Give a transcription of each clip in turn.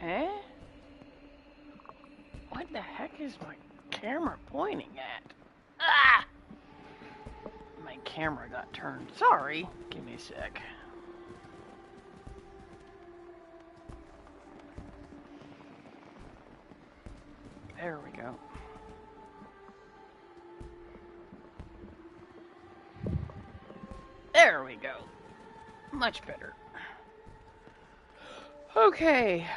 Eh? What the heck is my camera pointing at? Ah! My camera got turned. Sorry. Give me a sec. There we go. There we go. Much better. Okay.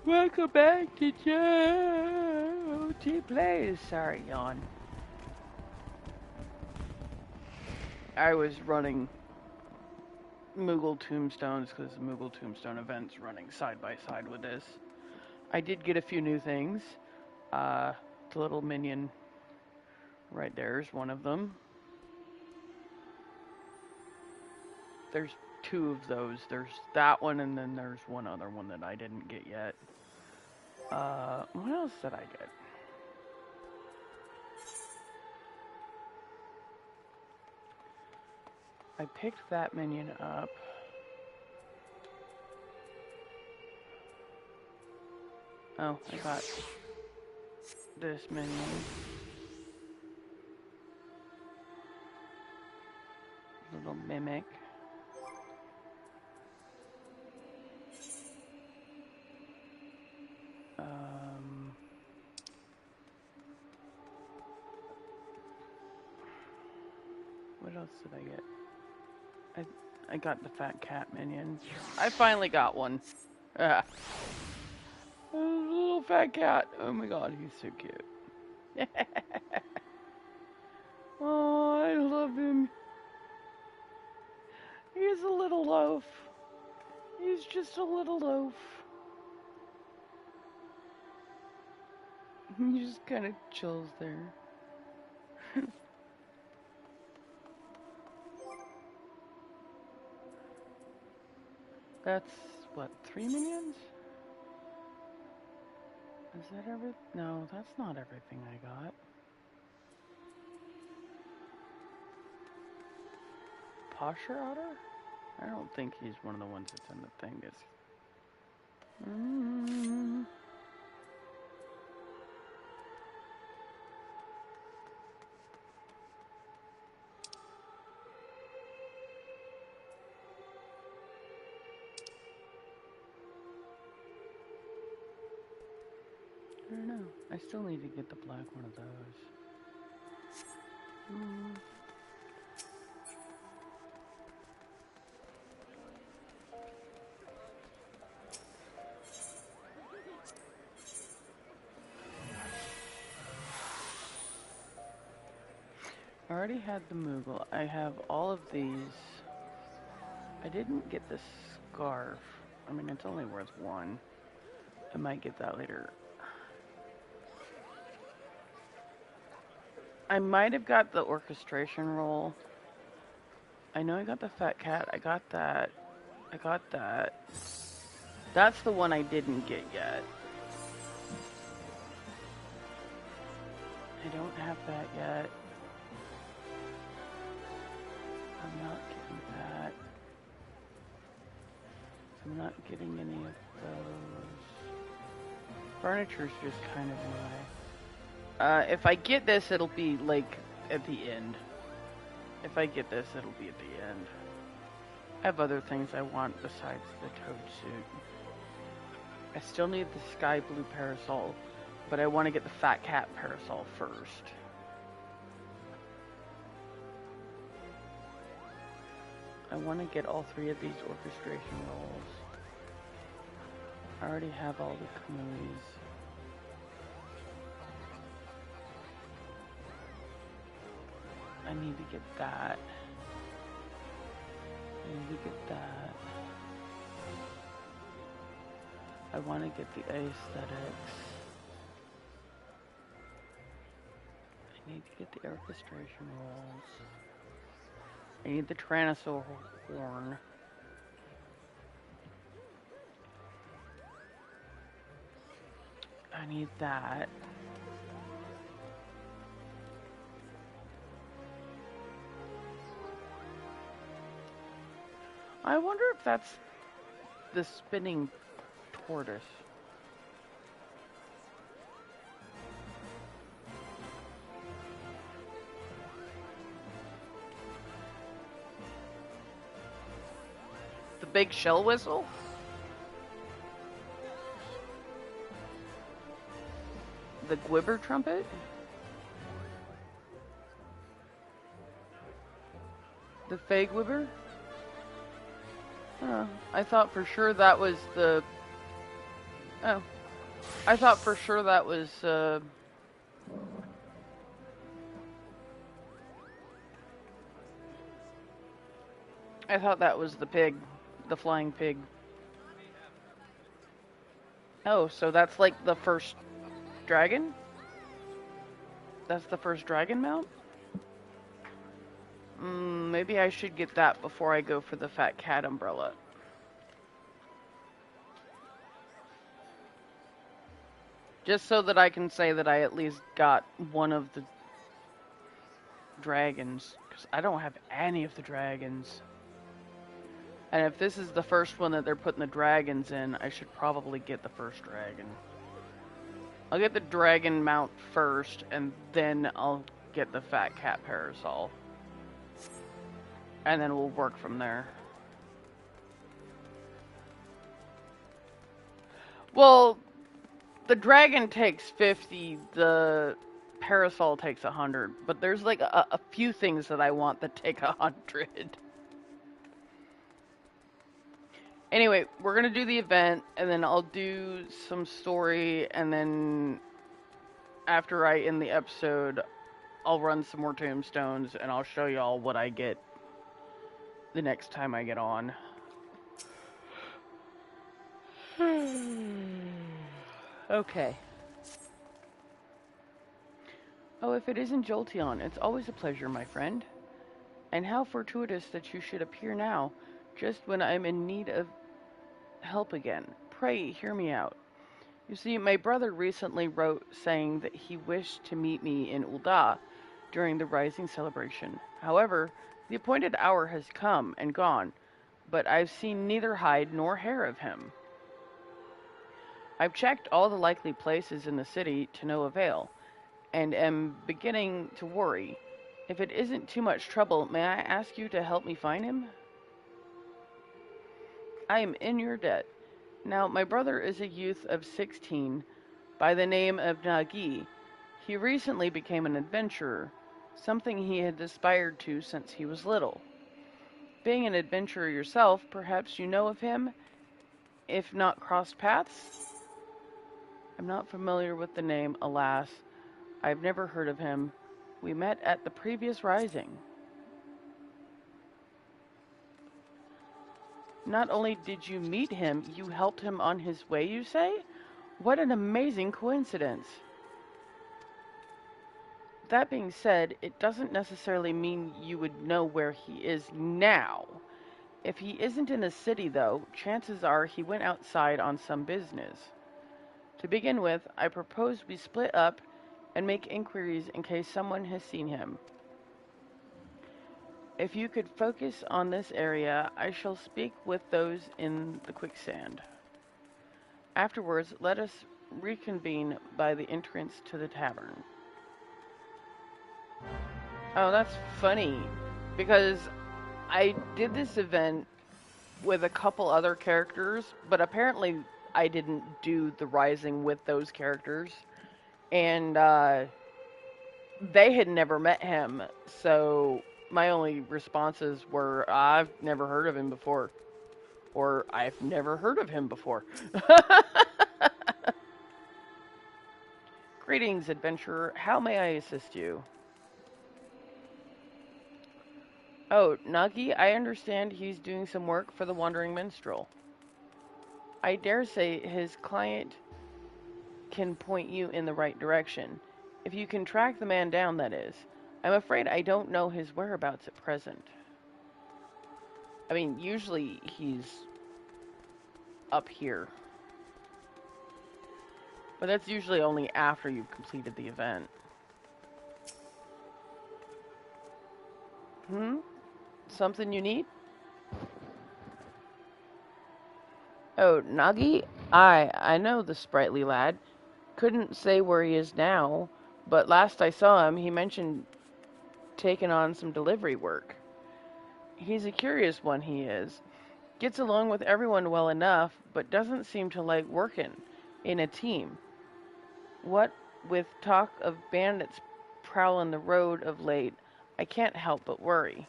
Welcome back to Jolty Plays. Sorry, yawn. I was running Moogle Tombstones because the Moogle Tombstone event's running side by side with this. I did get a few new things. The little minion right there is one of them. There's two of those. There's that one, and then there's one other one that I didn't get yet. What else did I get? I picked that minion up. Oh, I got this minion. Little mimic. What else did I get? I got the fat cat minion. I finally got one. A little fat cat. Oh my god, he's so cute. Oh, I love him. He's a little loaf. He's just a little loaf. He just kind of chills there. That's, what, 3 minions? Is that everything? No, that's not everything I got. Posture Otter? I don't think he's one of the ones that's in the thing. I don't know. I still need to get the black one of those. I already had the Moogle. I have all of these. I didn't get the scarf. I mean, it's only worth 1. I might get that later. I might have got the orchestration roll. I know I got the fat cat. I got that. I got that. That's the one I didn't get yet. I don't have that yet. I'm not getting that. I'm not getting any of those. Furniture's just kind of my... if I get this, it'll be, like, at the end. If I get this, it'll be at the end. I have other things I want besides the toad suit. I still need the sky blue parasol, but I want to get the fat cat parasol first. I want to get all 3 of these orchestration rolls. I already have all the Kamuis. I need to get that. I need to get that. I want to get the aesthetics. I need to get the orchestration rolls. I need the Tyrannosaur horn. I need that. I wonder if that's the spinning tortoise? The big shell whistle? The Gwibber trumpet? The Fey Gwibber? Oh, I thought for sure that was the... Oh. I thought for sure that was, I thought that was the pig. The flying pig. Oh, so that's like the first dragon? That's the first dragon mount? Maybe I should get that before I go for the fat cat umbrella. Just so that I can say that I at least got one of the dragons. Because I don't have any of the dragons. And if this is the first one that they're putting the dragons in, I should probably get the first dragon. I'll get the dragon mount first, and then I'll get the fat cat parasol. And then we'll work from there. Well, the dragon takes 50, the parasol takes 100, but there's like a few things that I want that take 100. Anyway, we're gonna do the event, and then I'll do some story, and then after I end the episode, I'll run some more tombstones, and I'll show y'all what I get the next time I get on. Okay. Oh, if it isn't Jolty on, it's always a pleasure, my friend. And how fortuitous that you should appear now, just when I'm in need of help again. Pray, hear me out. You see, my brother recently wrote saying that he wished to meet me in Ul'dah during the Rising celebration. However, the appointed hour has come and gone, but I've seen neither hide nor hair of him. I've checked all the likely places in the city to no avail, and am beginning to worry. If it isn't too much trouble, may I ask you to help me find him? I am in your debt. Now, my brother is a youth of 16 by the name of Nagi. He recently became an adventurer, something he had aspired to since he was little. Being an adventurer yourself, perhaps you know of him, if not crossed paths? I'm not familiar with the name, alas. I've never heard of him. We met at the previous Rising. Not only did you meet him, you helped him on his way, you say? What an amazing coincidence. That being said, it doesn't necessarily mean you would know where he is now. If he isn't in the city, though, chances are he went outside on some business. To begin with, I propose we split up and make inquiries in case someone has seen him. If you could focus on this area, I shall speak with those in the quicksand. Afterwards, let us reconvene by the entrance to the tavern. Oh, that's funny, because I did this event with a couple other characters, but apparently I didn't do the Rising with those characters, and they had never met him, so my only responses were, I've never heard of him before. Or, I've never heard of him before. Greetings, adventurer. How may I assist you? Oh, Nagi, I understand he's doing some work for the Wandering Minstrel. I dare say his client can point you in the right direction. If you can track the man down, that is. I'm afraid I don't know his whereabouts at present. I mean, usually he's up here. But that's usually only after you've completed the event. Something you need? Oh, Nagi? I know the sprightly lad. Couldn't say where he is now, but last I saw him, he mentioned taking on some delivery work. He's a curious one, he is. Gets along with everyone well enough, but doesn't seem to like working in a team. What with talk of bandits prowling the road of late, I can't help but worry.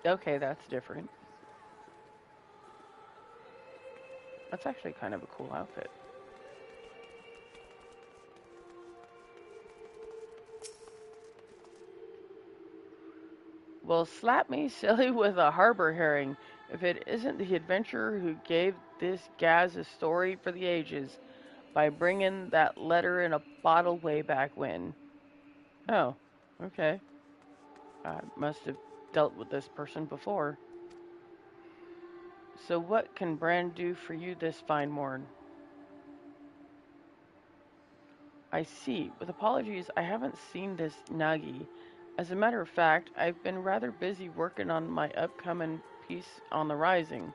Okay, that's different. That's actually kind of a cool outfit. Well, slap me silly with a harbor herring if it isn't the adventurer who gave this Gaz a story for the ages by bringing that letter in a bottle way back when. Oh, okay. I must have dealt with this person before. So what can Bran do for you this fine morn? I see. With apologies, I haven't seen this Nagi. As a matter of fact, I've been rather busy working on my upcoming piece on the Rising.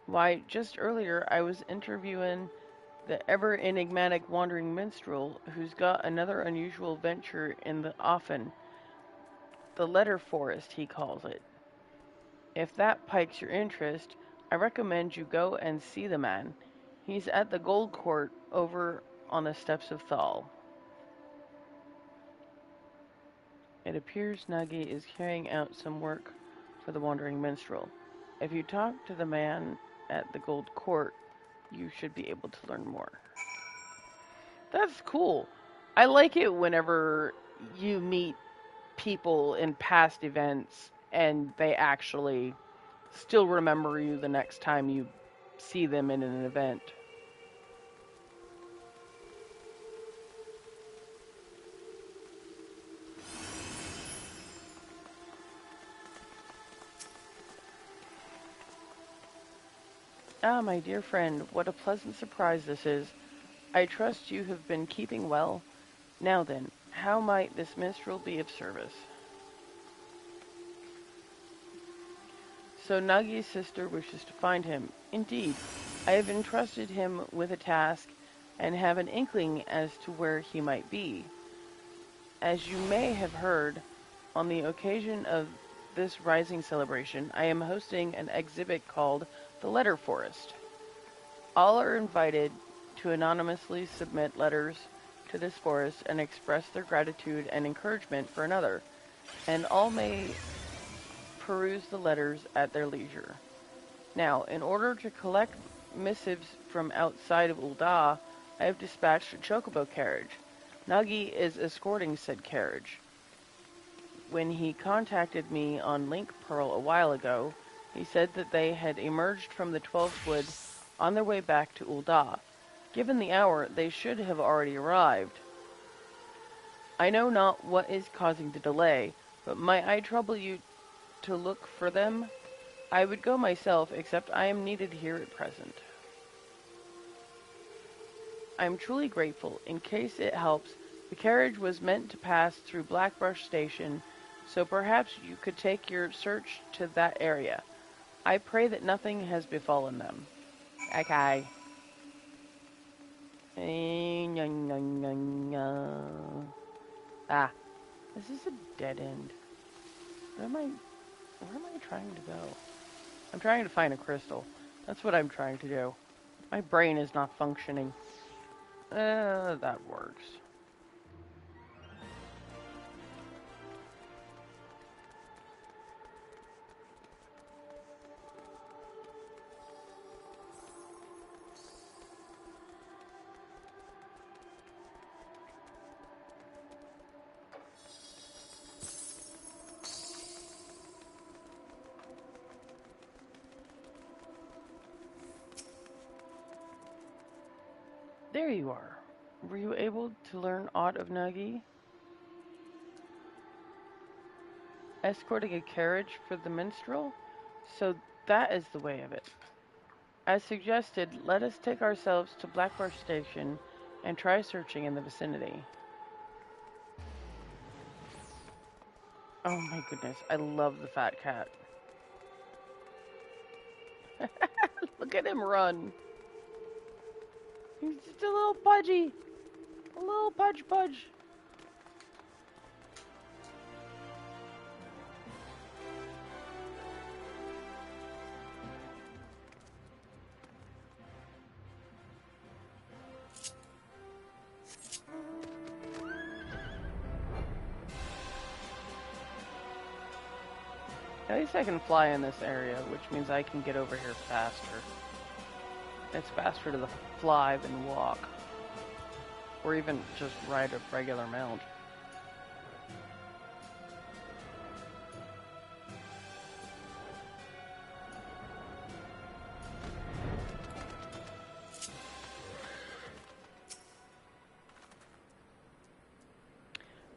Why, just earlier I was interviewing the ever enigmatic wandering minstrel who's got another unusual venture in the offing. The letter forest, he calls it. If that pikes your interest, I recommend you go and see the man. He's at the Gold Court over on the steps of Thal. It appears Nagi is carrying out some work for the Wandering Minstrel. If you talk to the man at the Gold Court, you should be able to learn more. That's cool. I like it whenever you meet people in past events and they actually still remember you the next time you see them in an event. Ah, my dear friend, what a pleasant surprise this is. I trust you have been keeping well. Now then, how might this minstrel be of service? So Nagi's sister wishes to find him. Indeed, I have entrusted him with a task and have an inkling as to where he might be. As you may have heard, on the occasion of this Rising celebration, I am hosting an exhibit called The Letter Forest. All are invited to anonymously submit letters to this forest and express their gratitude and encouragement for another, and all may peruse the letters at their leisure. Now, in order to collect missives from outside of Ul'dah, I have dispatched a chocobo carriage. Nagi is escorting said carriage. When he contacted me on Link Pearl a while ago, he said that they had emerged from the Twelfth Wood on their way back to Ul'dah. Given the hour, they should have already arrived. I know not what is causing the delay, but might I trouble you to look for them? I would go myself, except I am needed here at present. I am truly grateful. In case it helps, the carriage was meant to pass through Blackbrush Station, so perhaps you could take your search to that area. I pray that nothing has befallen them. Okay. Ah, this is a dead end. Where am I trying to go? I'm trying to find a crystal. That's what I'm trying to do. My brain is not functioning. That works. There you are. Were you able to learn aught of Nagi? Escorting a carriage for the minstrel? So that is the way of it. As suggested, let us take ourselves to Blackbrush Station and try searching in the vicinity. Oh my goodness, I love the fat cat. Look at him run. He's just a little pudgy. A little pudge. At least I can fly in this area, which means I can get over here faster. It's faster to fly than walk. Or even just ride a regular mount.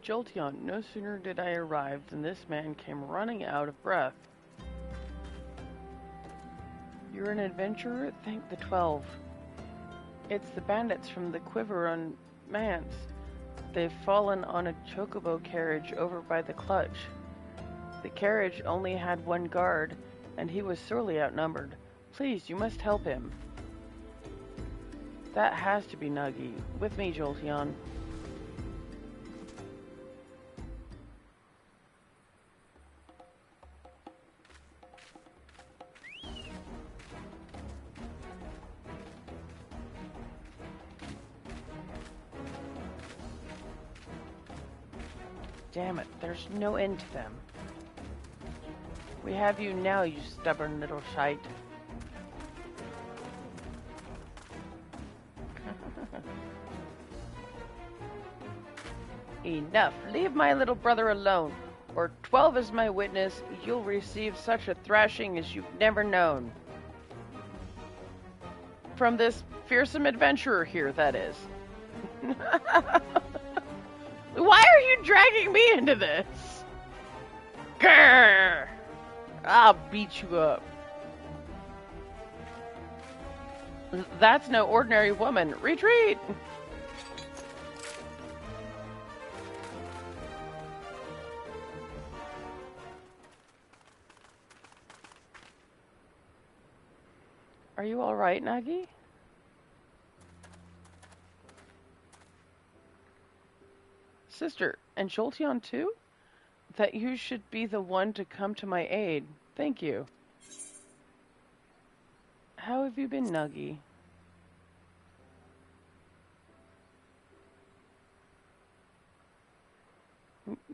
Jolty, no sooner did I arrive than this man came running out of breath. You're an adventurer? Thank the 12. It's the bandits from the Quiver on Mance. They've fallen on a chocobo carriage over by the clutch. The carriage only had one guard, and he was sorely outnumbered. Please, you must help him. That has to be Nuggy. With me, Jolteon. Damn it, there's no end to them. We have you now, you stubborn little shite. Enough. Leave my little brother alone, or 12 is my witness, you'll receive such a thrashing as you've never known. From this fearsome adventurer here, that is. Why are you dragging me into this? Grrr! I'll beat you up. That's no ordinary woman. Retreat! Are you alright, Nagi? Sister, and Jolteon too? That you should be the one to come to my aid. Thank you. How have you been, Nuggy?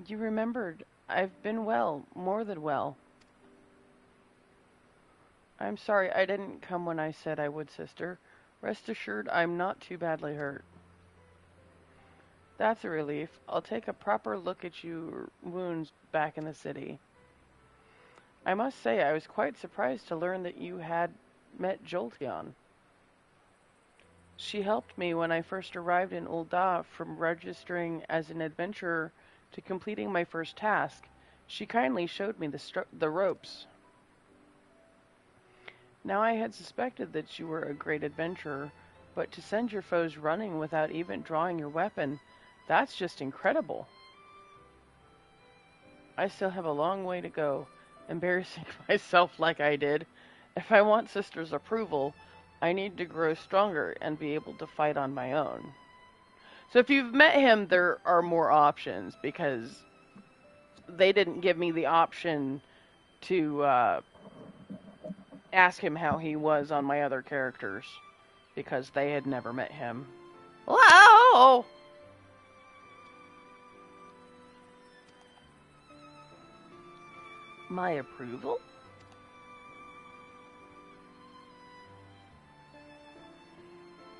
You remembered. I've been well, more than well. I'm sorry I didn't come when I said I would, sister. Rest assured I'm not too badly hurt. That's a relief. I'll take a proper look at your wounds back in the city. I must say I was quite surprised to learn that you had met Jolteon. She helped me when I first arrived in Ul'dah, from registering as an adventurer to completing my first task. She kindly showed me the ropes. Now I had suspected that you were a great adventurer, but to send your foes running without even drawing your weapon, that's just incredible. I still have a long way to go, embarrassing myself like I did. If I want Sister's approval, I need to grow stronger and be able to fight on my own. So if you've met him, there are more options, because they didn't give me the option to ask him how he was on my other characters, because they had never met him. Wow! My approval?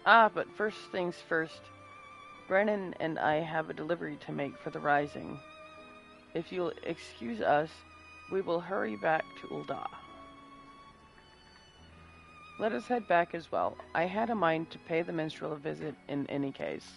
But first things first. Brennan and I have a delivery to make for the Rising. If you'll excuse us, we will hurry back to Ul'dah. Let us head back as well. I had a mind to pay the minstrel a visit in any case.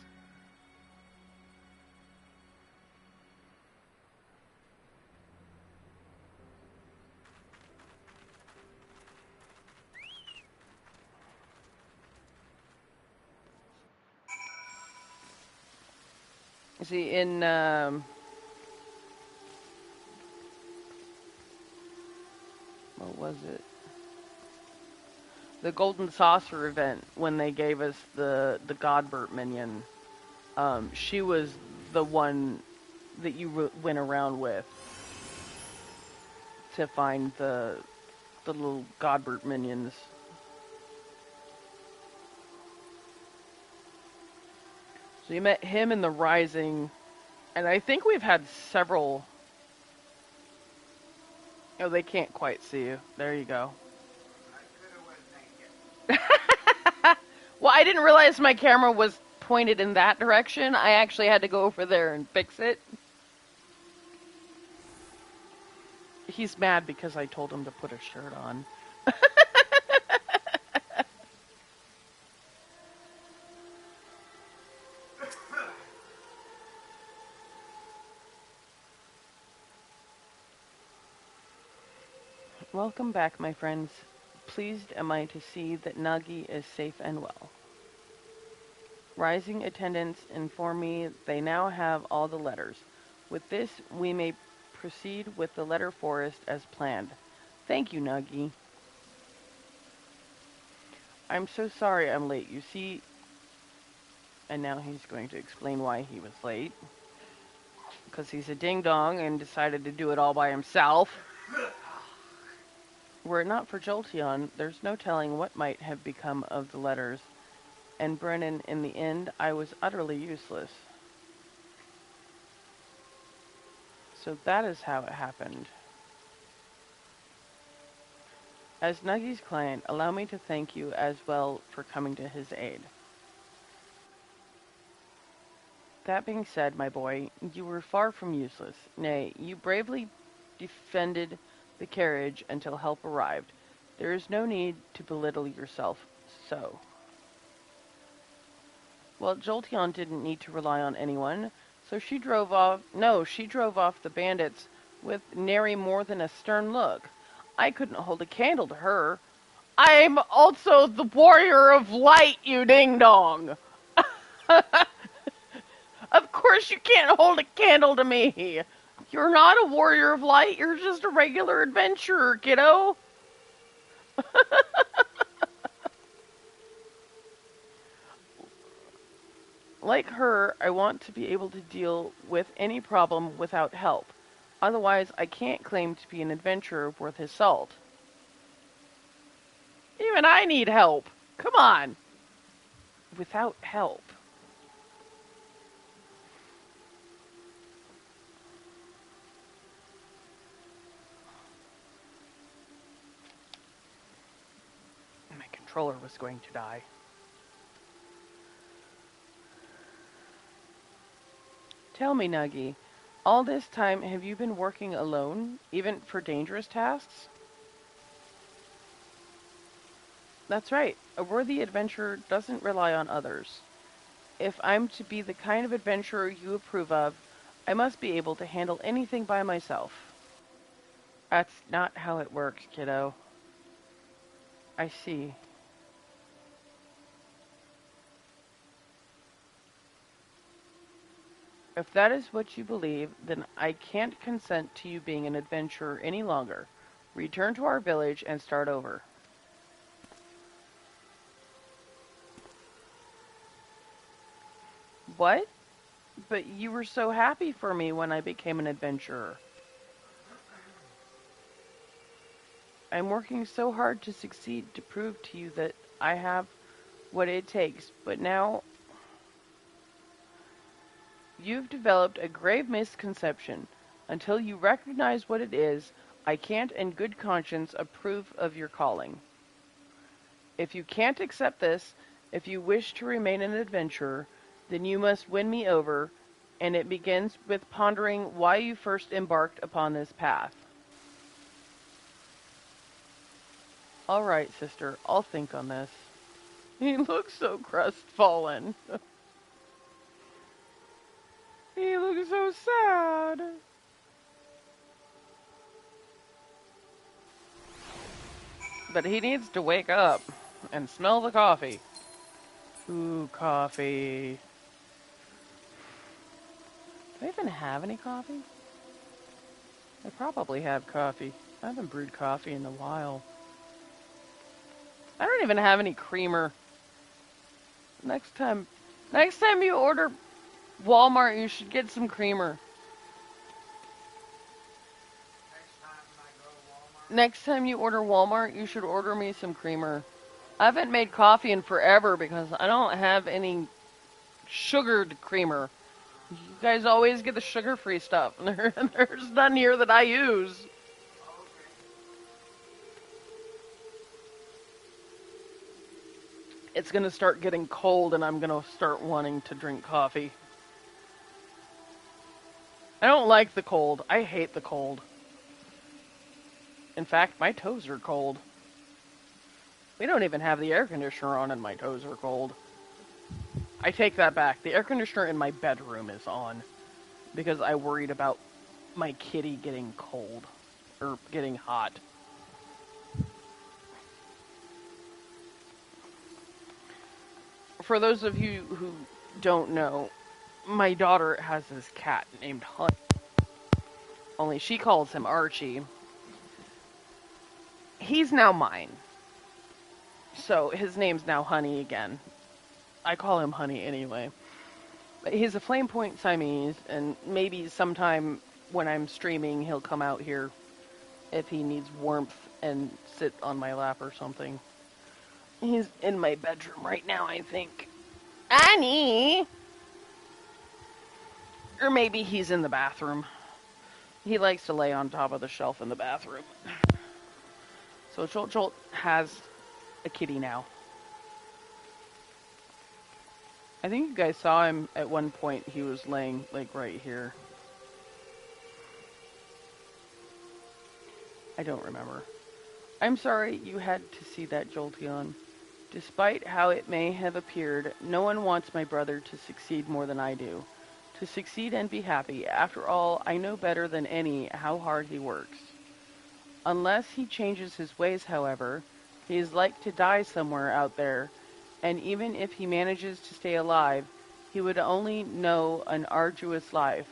See, in what was it? the Golden Saucer event when they gave us the Godbert minion. She was the one that you went around with to find the little Godbert minions. So you met him in the Rising, and I think we've had several. Oh, they can't quite see you. There you go. Well, I didn't realize my camera was pointed in that direction. I actually had to go over there and fix it. He's mad because I told him to put a shirt on. Welcome back, my friends. Pleased am I to see that Nagi is safe and well. Rising attendants inform me they now have all the letters. With this, we may proceed with the letter forest as planned. Thank you, Nagi. I'm so sorry I'm late. You see, and now he's going to explain why he was late. Because he's a ding-dong and decided to do it all by himself. Were it not for Jolteon, there's no telling what might have become of the letters. And Brennan, in the end, I was utterly useless. So that is how it happened. As Nuggie's client, allow me to thank you as well for coming to his aid. That being said, my boy, you were far from useless. Nay, you bravely defended the carriage until help arrived. There is no need to belittle yourself so. Well, Jolteon didn't need to rely on anyone, so she drove off the bandits with nary more than a stern look. I couldn't hold a candle to her. I'm also the warrior of light, you ding-dong! Of course you can't hold a candle to me! You're not a warrior of light, you're just a regular adventurer, kiddo! Like her, I want to be able to deal with any problem without help. Otherwise, I can't claim to be an adventurer worth his salt. Even I need help. Come on. Without help. My controller was going to die. Tell me, Nuggy, all this time have you been working alone, even for dangerous tasks? That's right. A worthy adventurer doesn't rely on others. If I'm to be the kind of adventurer you approve of, I must be able to handle anything by myself. That's not how it works, kiddo. I see. If that is what you believe, then I can't consent to you being an adventurer any longer. Return to our village and start over. What? But you were so happy for me when I became an adventurer. I'm working so hard to succeed to prove to you that I have what it takes, but now you've developed a grave misconception. Until you recognize what it is, I can't in good conscience approve of your calling. If you can't accept this, if you wish to remain an adventurer, then you must win me over, and it begins with pondering why you first embarked upon this path. All right, sister, I'll think on this. He looks so crestfallen. He looks so sad. But he needs to wake up and smell the coffee. Ooh, coffee. Do I even have any coffee? I probably have coffee. I haven't brewed coffee in a while. I don't even have any creamer. Next time you order Walmart, you should get some creamer. Next time you order Walmart, you should order me some creamer. I haven't made coffee in forever because I don't have any sugared creamer. You guys always get the sugar-free stuff. There's none here that I use. It's gonna start getting cold and I'm gonna start wanting to drink coffee. I don't like the cold. I hate the cold. In fact, my toes are cold. We don't even have the air conditioner on and my toes are cold. I take that back. The air conditioner in my bedroom is on because I worried about my kitty getting cold or getting hot. For those of you who don't know, my daughter has this cat named Honey. Only she calls him Archie. He's now mine. So his name's now Honey again. I call him Honey anyway. But he's a flame point Siamese, and maybe sometime when I'm streaming, he'll come out here if he needs warmth and sit on my lap or something. He's in my bedroom right now, I think. Annie! Or maybe he's in the bathroom. He likes to lay on top of the shelf in the bathroom. So Jolt has a kitty now. I think you guys saw him at one point. He was laying, like, right here. I don't remember. I'm sorry you had to see that, Jolteon. Despite how it may have appeared, no one wants my brother to succeed more than I do. To succeed and be happy. After all, I know better than any how hard he works. Unless he changes his ways, however, he is like to die somewhere out there, and even if he manages to stay alive, he would only know an arduous life.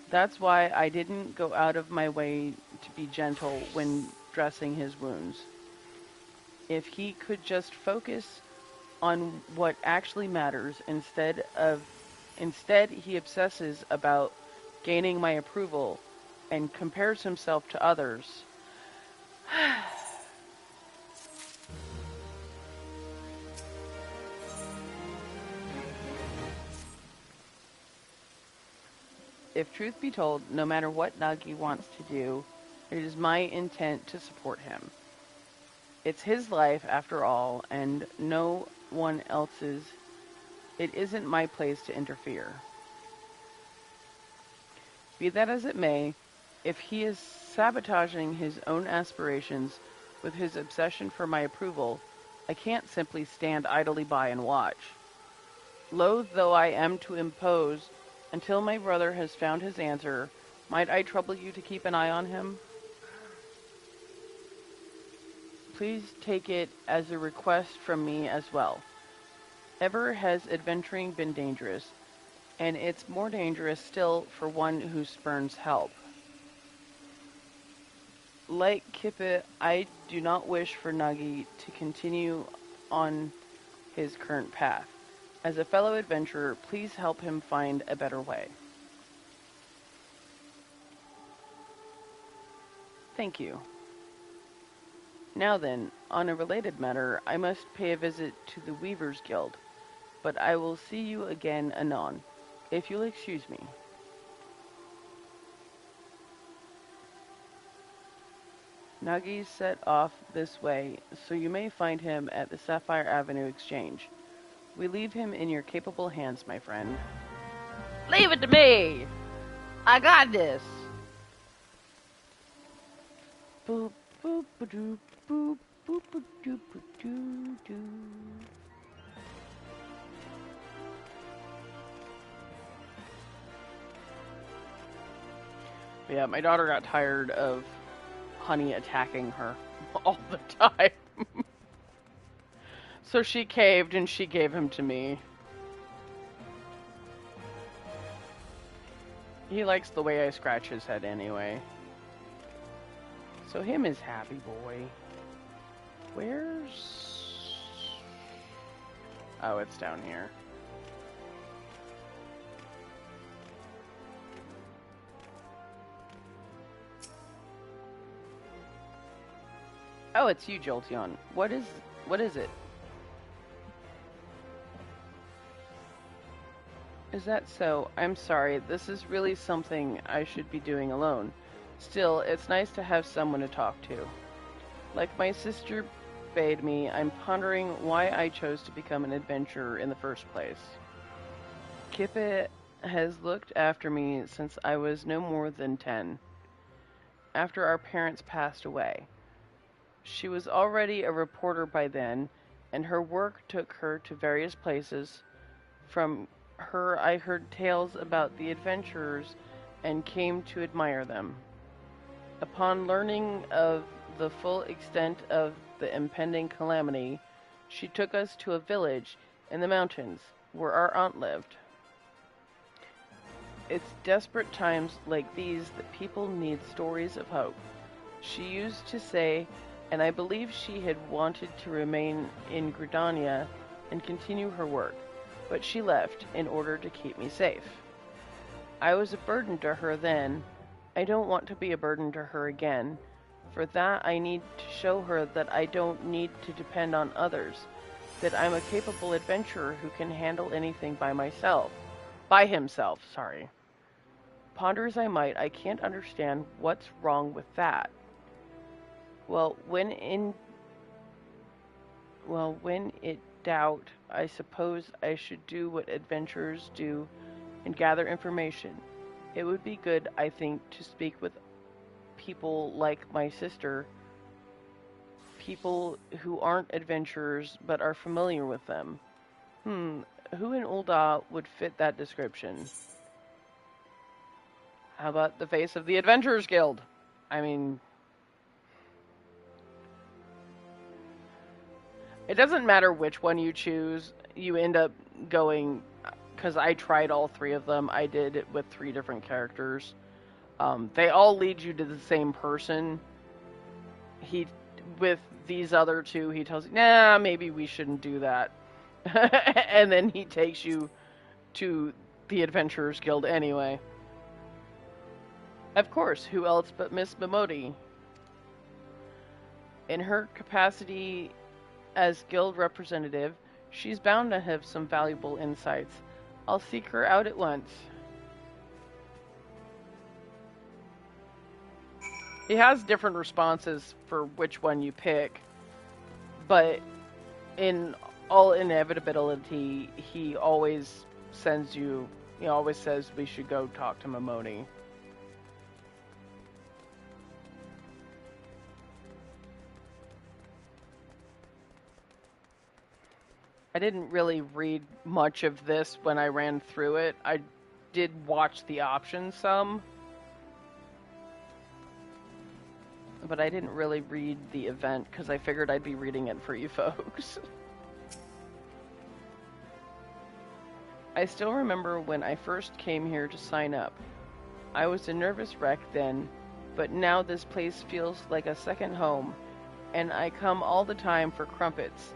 That's why I didn't go out of my way to be gentle when dressing his wounds. If he could just focus on what actually matters instead he obsesses about gaining my approval and compares himself to others. If truth be told, no matter what Nagi wants to do, it is my intent to support him. It's his life, after all, and no one else's. It isn't my place to interfere. Be that as it may, if he is sabotaging his own aspirations with his obsession for my approval, I can't simply stand idly by and watch. Loath though I am to impose, until my brother has found his answer, might I trouble you to keep an eye on him? Please take it as a request from me as well. Ever has adventuring been dangerous, and it's more dangerous still for one who spurns help. Like Kippe, I do not wish for Nagi to continue on his current path. As a fellow adventurer, please help him find a better way. Thank you. Now then, on a related matter, I must pay a visit to the Weavers' Guild, but I will see you again anon, if you'll excuse me. Nagi set off this way, so you may find him at the Sapphire Avenue Exchange. We leave him in your capable hands, my friend. Leave it to me! I got this! Boop, boop, ba-doop, boop, boop, ba-doop, ba-doo-doo. Yeah, my daughter got tired of Honey attacking her all the time. So she caved and she gave him to me. He likes the way I scratch his head anyway. So him is happy boy. Where's... Oh, it's down here. Oh, it's you, Jolteon. What is it? Is that so? I'm sorry. This is really something I should be doing alone. Still, it's nice to have someone to talk to. Like my sister bade me, I'm pondering why I chose to become an adventurer in the first place. Kippet has looked after me since I was no more than 10, after our parents passed away. She was already a reporter by then, and her work took her to various places. From her, I heard tales about the adventurers and came to admire them. Upon learning of the full extent of the impending calamity, she took us to a village in the mountains where our aunt lived. It's desperate times like these that people need stories of hope. She used to say, and I believe she had wanted to remain in Gridania and continue her work, but she left in order to keep me safe. I was a burden to her then. I don't want to be a burden to her again. For that, I need to show her that I don't need to depend on others, that I'm a capable adventurer who can handle anything by myself. By himself, sorry. Ponder as I might, I can't understand what's wrong with that. Well, when in doubt, I suppose I should do what adventurers do and gather information. It would be good, I think, to speak with people like my sister, people who aren't adventurers but are familiar with them. Who in Ul'dah would fit that description? How about the face of the Adventurers Guild? I mean, it doesn't matter which one you choose. You end up going, because I tried all three of them. I did it with 3 different characters. They all lead you to the same person. With these other 2, he tells you, nah, maybe we shouldn't do that. And then he takes you to the Adventurers Guild anyway. Of course, who else but Miss Mimodi? In her capacity as guild representative, she's bound to have some valuable insights. I'll seek her out at once. He has different responses for which one you pick, but in all inevitability, he always sends you, he always says we should go talk to Mimodi. I didn't really read much of this when I ran through it. I did watch the options some, but I didn't really read the event because I figured I'd be reading it for you folks. I still remember when I first came here to sign up. I was a nervous wreck then, but now this place feels like a second home, and I come all the time for crumpets.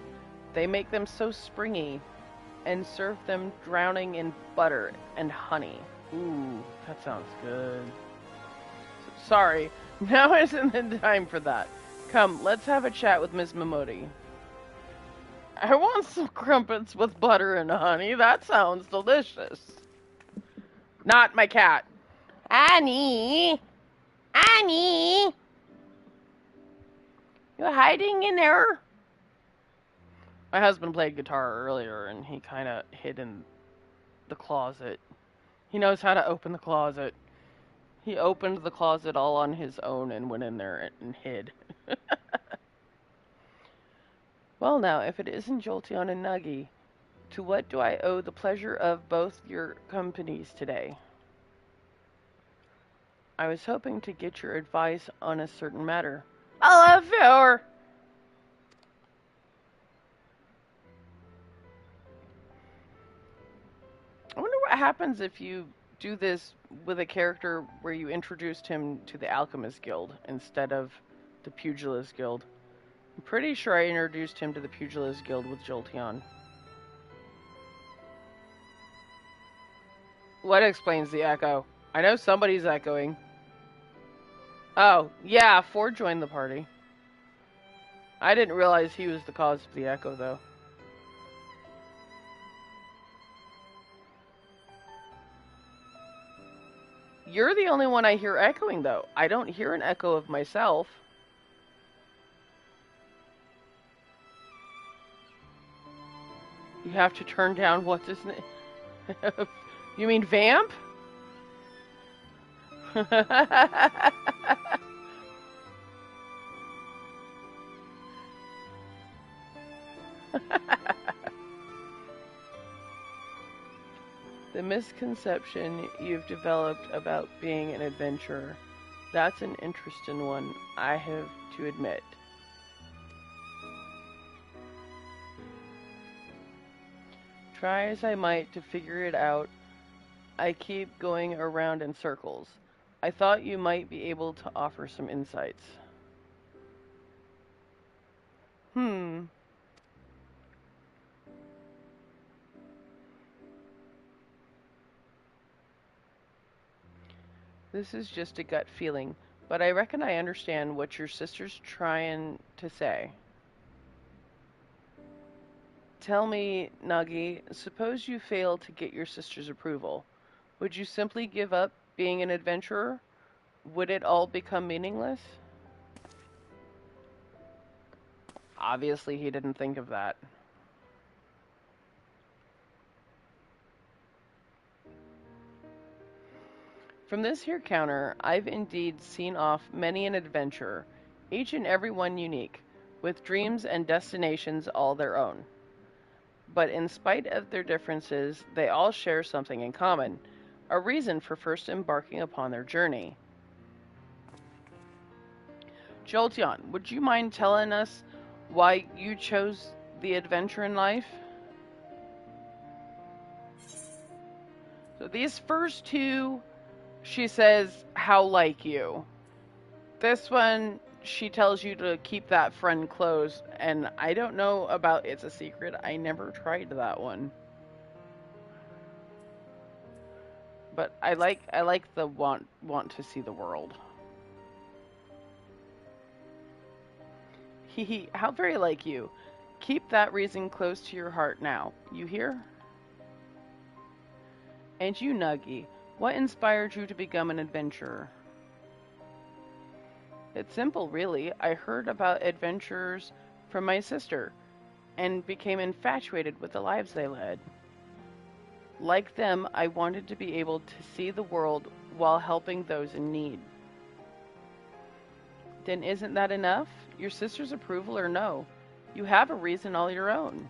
They make them so springy, and serve them drowning in butter and honey. Ooh, that sounds good. Sorry, now isn't the time for that. Come, let's have a chat with Miss Mimodi. I want some crumpets with butter and honey. That sounds delicious. Not my cat. Annie! Annie! You hiding in there? My husband played guitar earlier, and he kind of hid in the closet. He knows how to open the closet. He opened the closet all on his own and went in there and hid. Well now, if it isn't Jolteon and Nuggy, to what do I owe the pleasure of both your companies today? I was hoping to get your advice on a certain matter. I love you! I wonder what happens if you do this with a character where you introduced him to the Alchemist Guild instead of the Pugilist Guild. I'm pretty sure I introduced him to the Pugilist Guild with Jolteon. What explains the echo? I know somebody's echoing. Oh, yeah, Ford joined the party. I didn't realize he was the cause of the echo, though. You're the only one I hear echoing, though. I don't hear an echo of myself. You have to turn down what's his name? You mean Vamp? The misconception you've developed about being an adventurer. That's an interesting one, I have to admit. Try as I might to figure it out, I keep going around in circles. I thought you might be able to offer some insights. Hmm. This is just a gut feeling, but I reckon I understand what your sister's trying to say. Tell me, Nagi, suppose you fail to get your sister's approval. Would you simply give up being an adventurer? Would it all become meaningless? Obviously, he didn't think of that. From this here counter, I've indeed seen off many an adventurer, each and every one unique, with dreams and destinations all their own. But in spite of their differences, they all share something in common, a reason for first embarking upon their journey. Jolteon, would you mind telling us why you chose the adventure in life? So these first two, she says, how like you. This one, she tells you to keep that friend close, and I don't know about It's a Secret. I never tried that one. But I like the want to see the world. Hee hee, how very like you. Keep that reason close to your heart now. You hear? And you, Nuggy, what inspired you to become an adventurer? It's simple, really. I heard about adventurers from my sister and became infatuated with the lives they led. Like them, I wanted to be able to see the world while helping those in need. Then isn't that enough? Your sister's approval or no? You have a reason all your own.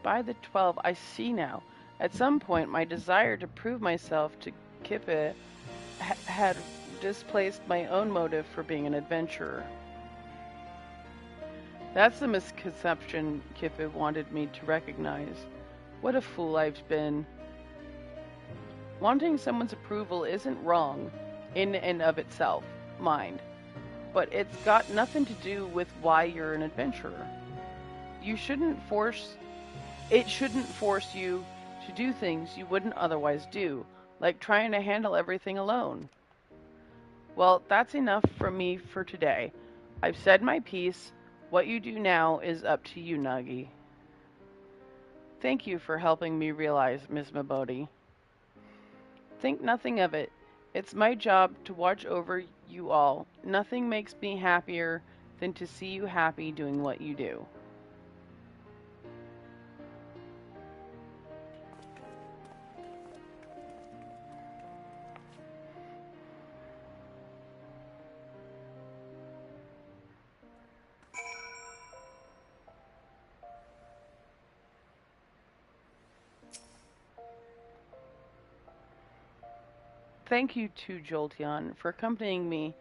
By the 12, I see now. At some point, my desire to prove myself to Kippe had displaced my own motive for being an adventurer. That's the misconception Kippe wanted me to recognize. What a fool I've been. Wanting someone's approval isn't wrong in and of itself, mind, but it's got nothing to do with why you're an adventurer. You shouldn't force It shouldn't force you to do things you wouldn't otherwise do, like trying to handle everything alone. Well, that's enough from me for today. I've said my piece. What you do now is up to you, Nagi. Thank you for helping me realize, Miss Mabodi. Think nothing of it. It's my job to watch over you all. Nothing makes me happier than to see you happy doing what you do. Thank you too, Jolteon, for accompanying me.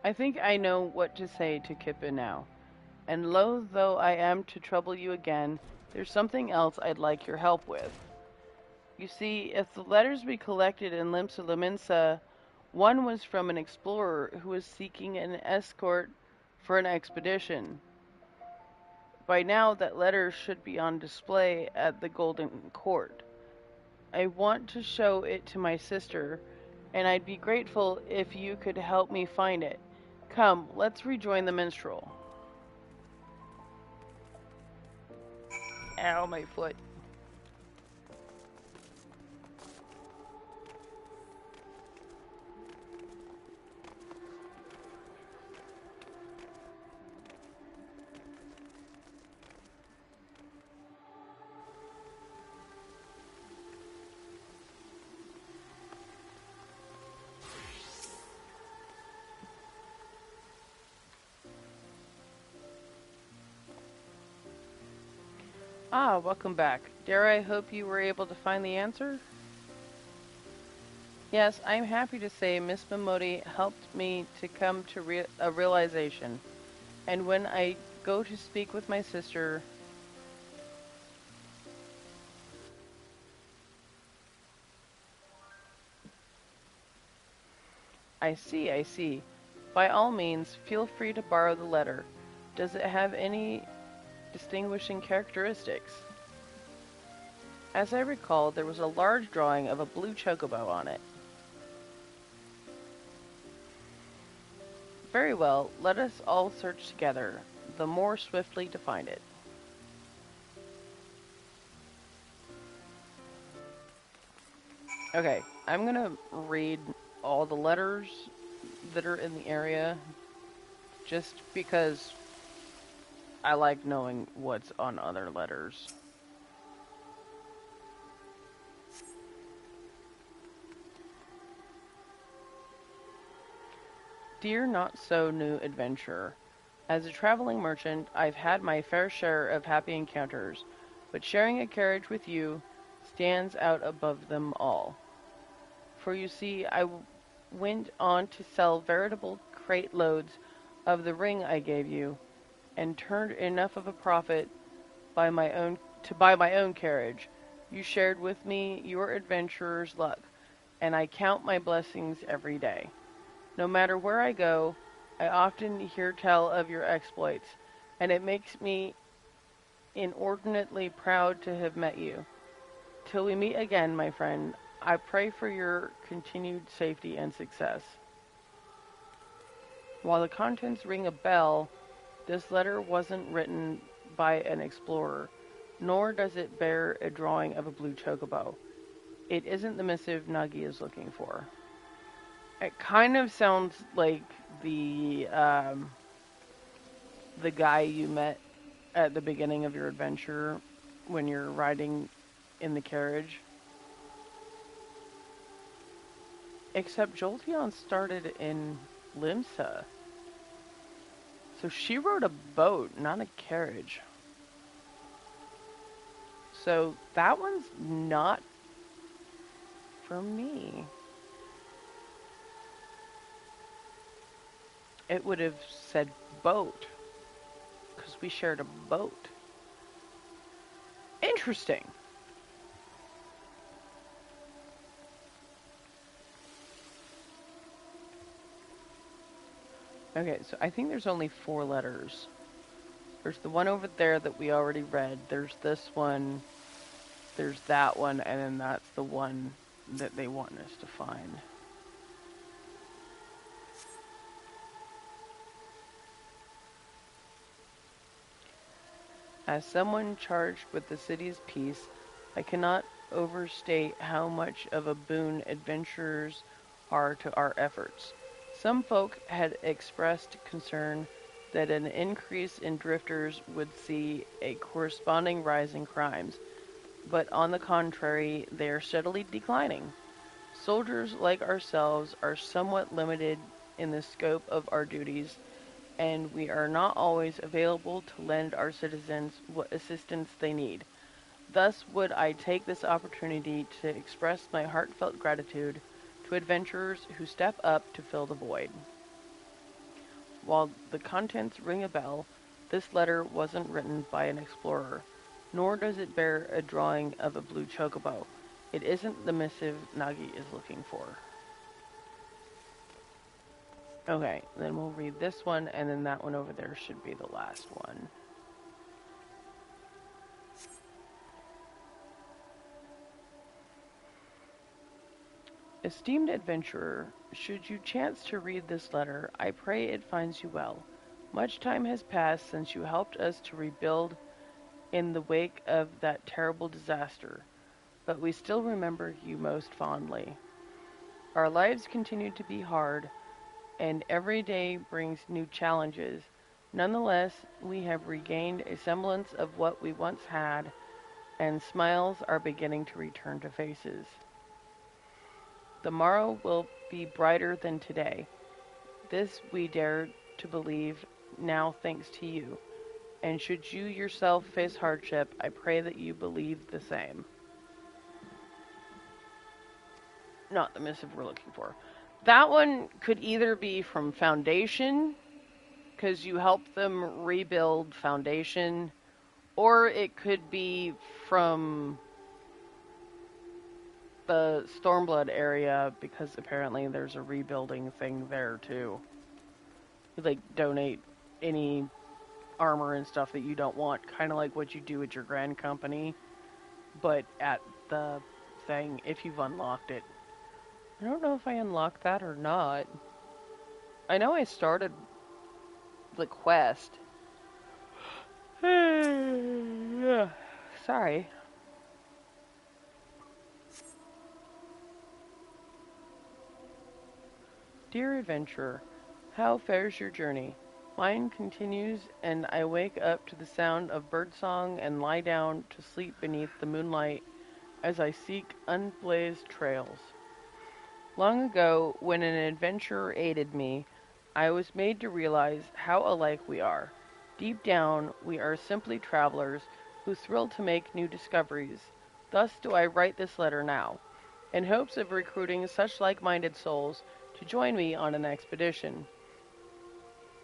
I think I know what to say to Kippen now. And loath though I am to trouble you again, there's something else I'd like your help with. You see, if the letters we collected in Limsa Lominsa, one was from an explorer who was seeking an escort for an expedition. By now, that letter should be on display at the Golden Court. I want to show it to my sister, and I'd be grateful if you could help me find it. Come, let's rejoin the minstrel. Ow, my foot. Ah, welcome back. Dare I hope you were able to find the answer? Yes, I'm happy to say Miss Mamodi helped me to come to a realization. And when I go to speak with my sister... I see, I see. By all means, feel free to borrow the letter. Does it have any distinguishing characteristics? As I recall, there was a large drawing of a blue chocobo on it. Very well, let us all search together, the more swiftly to find it. Okay, I'm gonna read all the letters that are in the area, just because I like knowing what's on other letters. Dear Not So New Adventurer, as a traveling merchant, I've had my fair share of happy encounters, but sharing a carriage with you stands out above them all. For you see, went on to sell veritable crate loads of the ring I gave you, and turned enough of a profit to buy my own carriage. You shared with me your adventurer's luck, and I count my blessings every day. No matter where I go, I often hear tell of your exploits, and it makes me inordinately proud to have met you. Till we meet again, my friend, I pray for your continued safety and success. While the contents ring a bell, this letter wasn't written by an explorer, nor does it bear a drawing of a blue chocobo. It isn't the missive Nagi is looking for. It kind of sounds like the guy you met at the beginning of your adventure when you're riding in the carriage. Except Jolteon started in Limsa. So she rode a boat, not a carriage. So that one's not for me. It would have said boat, because we shared a boat. Interesting. Okay, so I think there's only 4 letters. There's the one over there that we already read. There's this one. There's that one, and then that's the one that they want us to find. As someone charged with the city's peace, I cannot overstate how much of a boon adventurers are to our efforts. Some folk had expressed concern that an increase in drifters would see a corresponding rise in crimes, but on the contrary, they are steadily declining. Soldiers like ourselves are somewhat limited in the scope of our duties, and we are not always available to lend our citizens what assistance they need. Thus would I take this opportunity to express my heartfelt gratitude to adventurers who step up to fill the void. While the contents ring a bell, this letter wasn't written by an explorer, nor does it bear a drawing of a blue chocobo. It isn't the missive Nagi is looking for. Okay, then we'll read this one, and then that one over there should be the last one. Esteemed adventurer, should you chance to read this letter, I pray it finds you well. Much time has passed since you helped us to rebuild in the wake of that terrible disaster, but we still remember you most fondly. Our lives continue to be hard, and every day brings new challenges. Nonetheless, we have regained a semblance of what we once had, and smiles are beginning to return to faces. The morrow will be brighter than today. This we dare to believe now thanks to you. And should you yourself face hardship, I pray that you believe the same. Not the missive we're looking for. That one could either be from Foundation, because you help them rebuild Foundation, or it could be from the Stormblood area, because apparently there's a rebuilding thing there too. You, like, donate any armor and stuff that you don't want, kind of like what you do at your Grand Company, but at the thing, if you've unlocked it. I don't know if I unlocked that or not. I know I started the quest. Sorry. Dear adventurer, how fares your journey? Mine continues, and I wake up to the sound of birdsong and lie down to sleep beneath the moonlight as I seek unblazed trails. Long ago, when an adventurer aided me, I was made to realize how alike we are. Deep down, we are simply travelers who thrill to make new discoveries. Thus do I write this letter now, in hopes of recruiting such like-minded souls to join me on an expedition.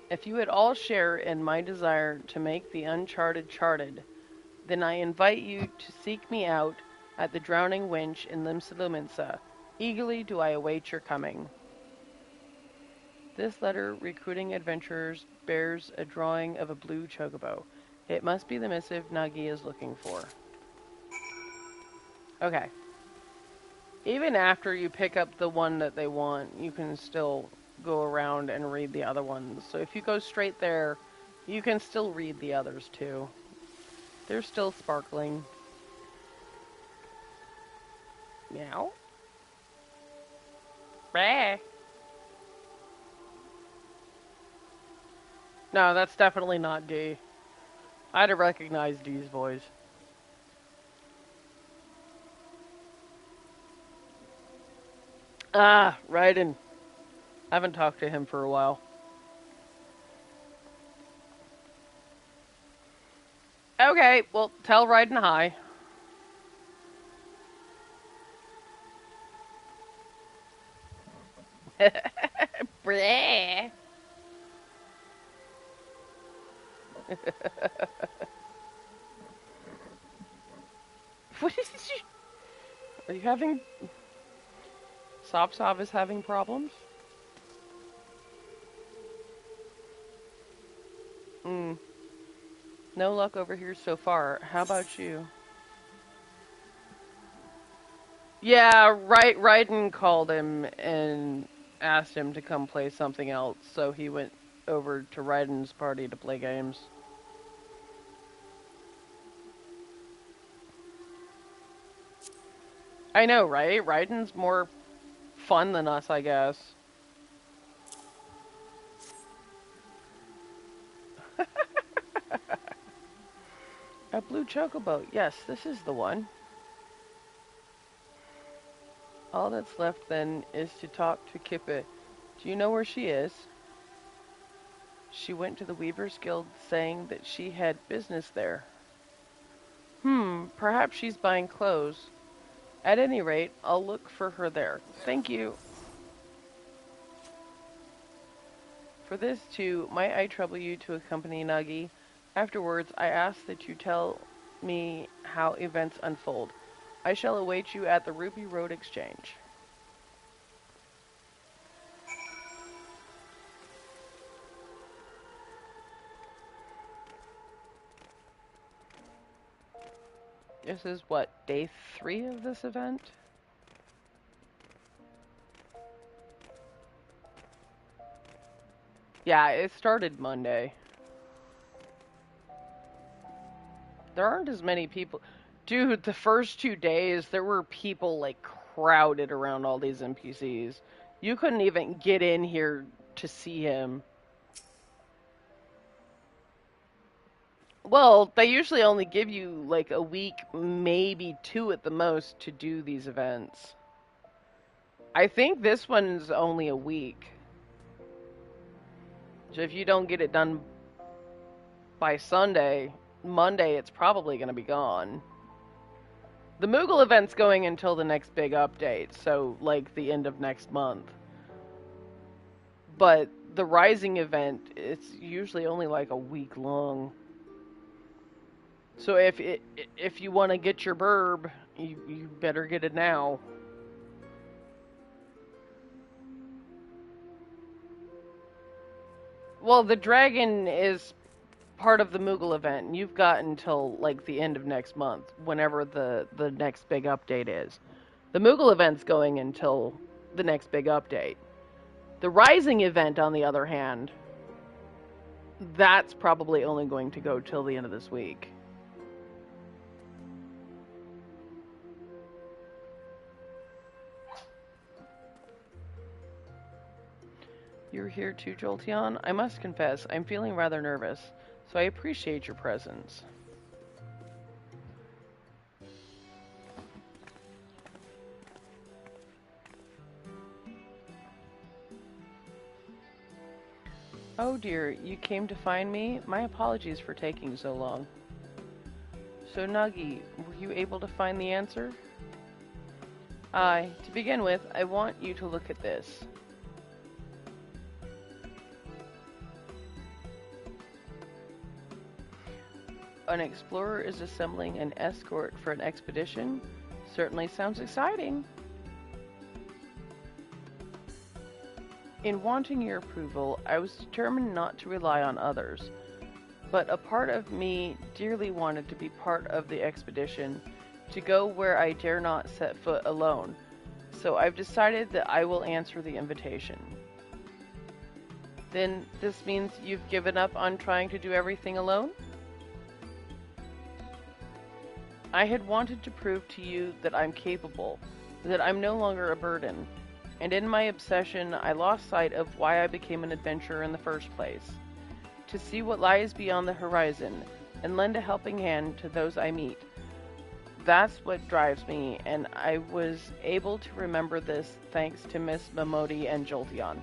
If you would all share in my desire to make the uncharted charted, then I invite you to seek me out at the Drowning Winch in Limsa. Eagerly do I await your coming. This letter, recruiting adventurers, bears a drawing of a blue chocobo. It must be the missive Nagi is looking for. Okay. Even after you pick up the one that they want, you can still go around and read the other ones. So if you go straight there, you can still read the others too. They're still sparkling. Meow. Bah. No, that's definitely not D. I'd have recognized D's voice. Ah, Raiden. I haven't talked to him for a while. Okay, well, tell Raiden hi. Bleh. What is you? Are you having... Sop is having problems? Hmm. No luck over here so far. How about you? Yeah, Raiden called him and asked him to come play something else, so he went over to Raiden's party to play games. I know, right? Raiden's more fun than us, I guess. A blue chocobo. Yes, this is the one. All that's left then is to talk to Kippe. Do you know where she is? She went to the Weavers Guild saying that she had business there. Perhaps she's buying clothes. At any rate, I'll look for her there. Thank you. For this, too, might I trouble you to accompany Nagi? Afterwards, I ask that you tell me how events unfold. I shall await you at the Ruby Road Exchange. This is what, day 3 of this event? Yeah, it started Monday. There aren't as many people. Dude, the first 2 days, there were people, like, crowded around all these NPCs. You couldn't even get in here to see him. Well, they usually only give you, like, a week, maybe two at the most, to do these events. I think this one's only a week. So if you don't get it done by Sunday, Monday, it's probably going to be gone. The Moogle event's going until the next big update, so like the end of next month. But the Rising event, it's usually only like a week long. So if you want to get your burb, you better get it now. Well, the dragon is part of the Moogle event. You've got until like the end of next month, whenever the next big update is. The Moogle event's going until the next big update. The Rising event, on the other hand, that's probably only going to go till the end of this week. You're here too, Jolteon? I must confess, I'm feeling rather nervous, so I appreciate your presence. Oh dear, you came to find me? My apologies for taking so long. So, Nuggy, were you able to find the answer? Aye. To begin with, I want you to look at this. An explorer is assembling an escort for an expedition? Certainly sounds exciting. In wanting your approval, I was determined not to rely on others, but a part of me dearly wanted to be part of the expedition, to go where I dare not set foot alone, so I've decided that I will answer the invitation. Then this means you've given up on trying to do everything alone? I had wanted to prove to you that I'm capable, that I'm no longer a burden, and in my obsession I lost sight of why I became an adventurer in the first place. To see what lies beyond the horizon, and lend a helping hand to those I meet. That's what drives me, and I was able to remember this thanks to Miss Momodi and Jolteon.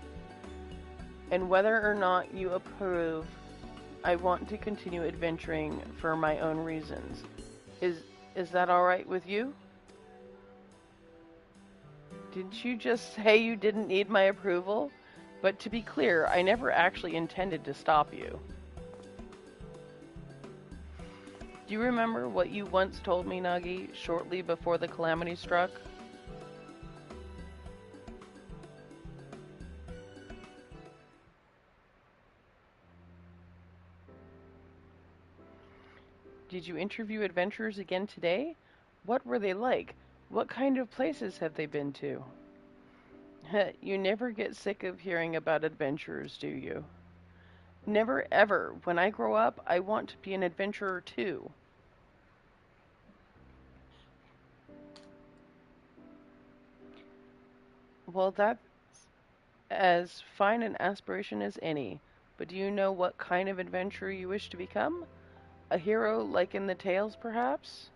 And whether or not you approve, I want to continue adventuring for my own reasons. Is that alright with you? Didn't you just say you didn't need my approval? But to be clear, I never actually intended to stop you. Do you remember what you once told me, Nuggy, shortly before the calamity struck? Did you interview adventurers again today? What were they like? What kind of places have they been to? You never get sick of hearing about adventurers, do you? Never ever. When I grow up, I want to be an adventurer too. Well, that's as fine an aspiration as any. But do you know what kind of adventurer you wish to become? A hero like in the tales, perhaps?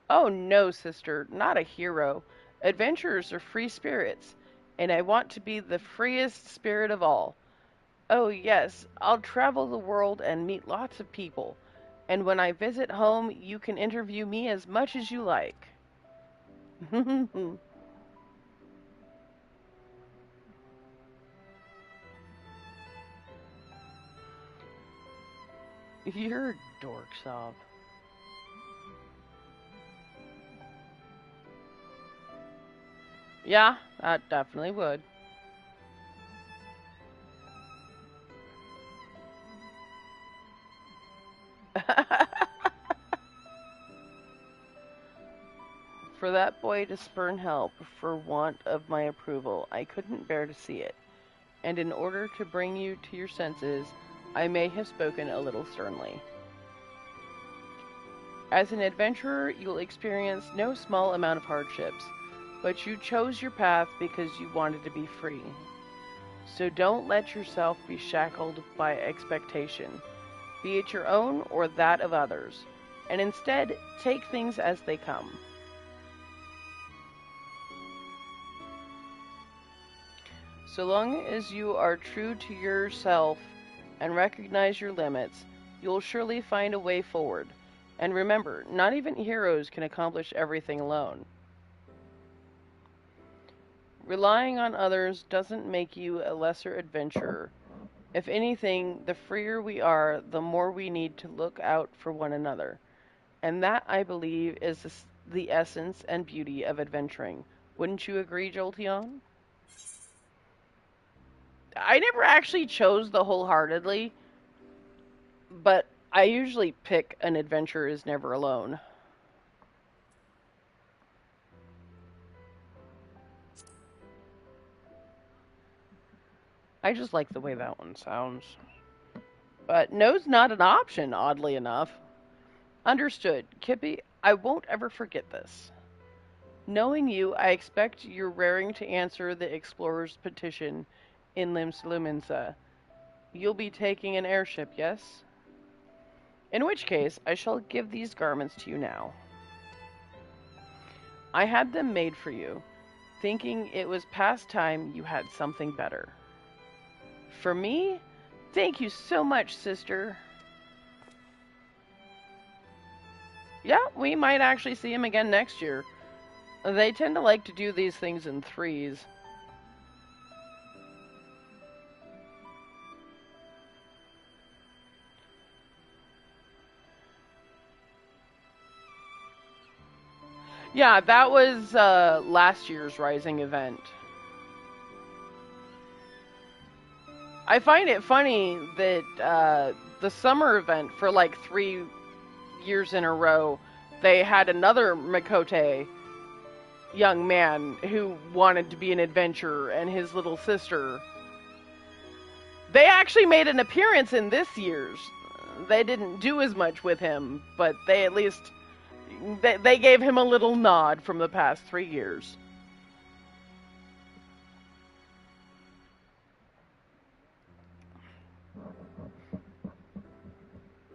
Oh no, sister, not a hero. Adventurers are free spirits, and I want to be the freest spirit of all. Oh yes, I'll travel the world and meet lots of people. And when I visit home, you can interview me as much as you like. You're a dork, Sob. Yeah, that definitely would. For that boy to spurn help for want of my approval, I couldn't bear to see it. and in order to bring you to your senses, I may have spoken a little sternly. As an adventurer, you'll experience no small amount of hardships, but you chose your path because you wanted to be free. So don't let yourself be shackled by expectation, be it your own or that of others, and instead take things as they come. So long as you are true to yourself and recognize your limits, you'll surely find a way forward. And remember, not even heroes can accomplish everything alone. Relying on others doesn't make you a lesser adventurer. If anything, the freer we are, the more we need to look out for one another. And that, I believe, is the essence and beauty of adventuring. Wouldn't you agree, Jolteon? I never actually chose the wholeheartedly, but I usually pick an adventurer is never alone. I just like the way that one sounds. But no's not an option, oddly enough. Understood. Kippy, I won't ever forget this. Knowing you, I expect you're raring to answer the explorer's petition in Limsa. You'll be taking an airship, yes? In which case, I shall give these garments to you now. I had them made for you, thinking it was past time you had something better. For me? Thank you so much, sister. Yeah, we might actually see him again next year. They tend to like to do these things in threes. Yeah, that was last year's Rising event. I find it funny that the summer event for like 3 years in a row, they had another Mikote young man who wanted to be an adventurer and his little sister. They actually made an appearance in this year's. They didn't do as much with him, but they at least they gave him a little nod from the past 3 years.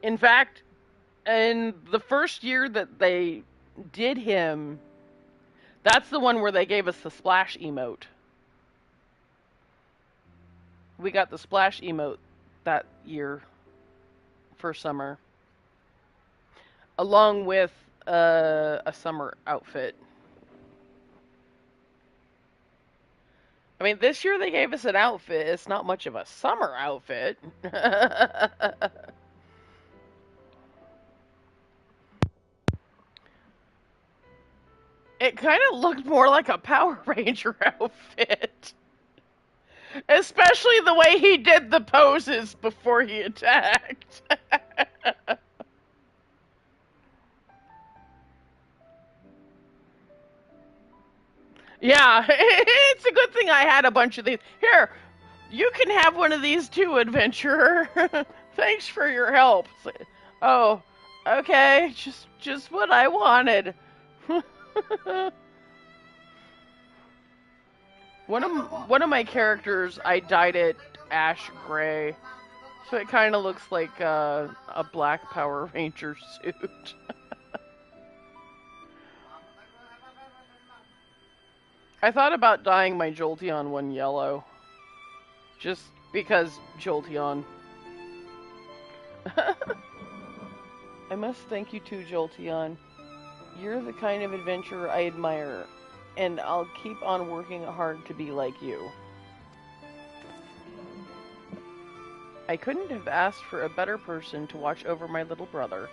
In fact, in the first year that they did him, that's the one where they gave us the splash emote. We got the splash emote that year for summer, along with a summer outfit. I mean, this year they gave us an outfit. It's not much of a summer outfit. It kind of looked more like a Power Ranger outfit. Especially the way he did the poses before he attacked. Yeah, it's a good thing I had a bunch of these. Here, you can have one of these too, adventurer. Thanks for your help. Oh, okay, just what I wanted. One of my characters, I dyed it ash gray, so it kind of looks like a black Power Ranger suit. I thought about dyeing my Jolteon one yellow, just because Jolteon. I must thank you too, Jolteon. You're the kind of adventurer I admire, and I'll keep on working hard to be like you. I couldn't have asked for a better person to watch over my little brother.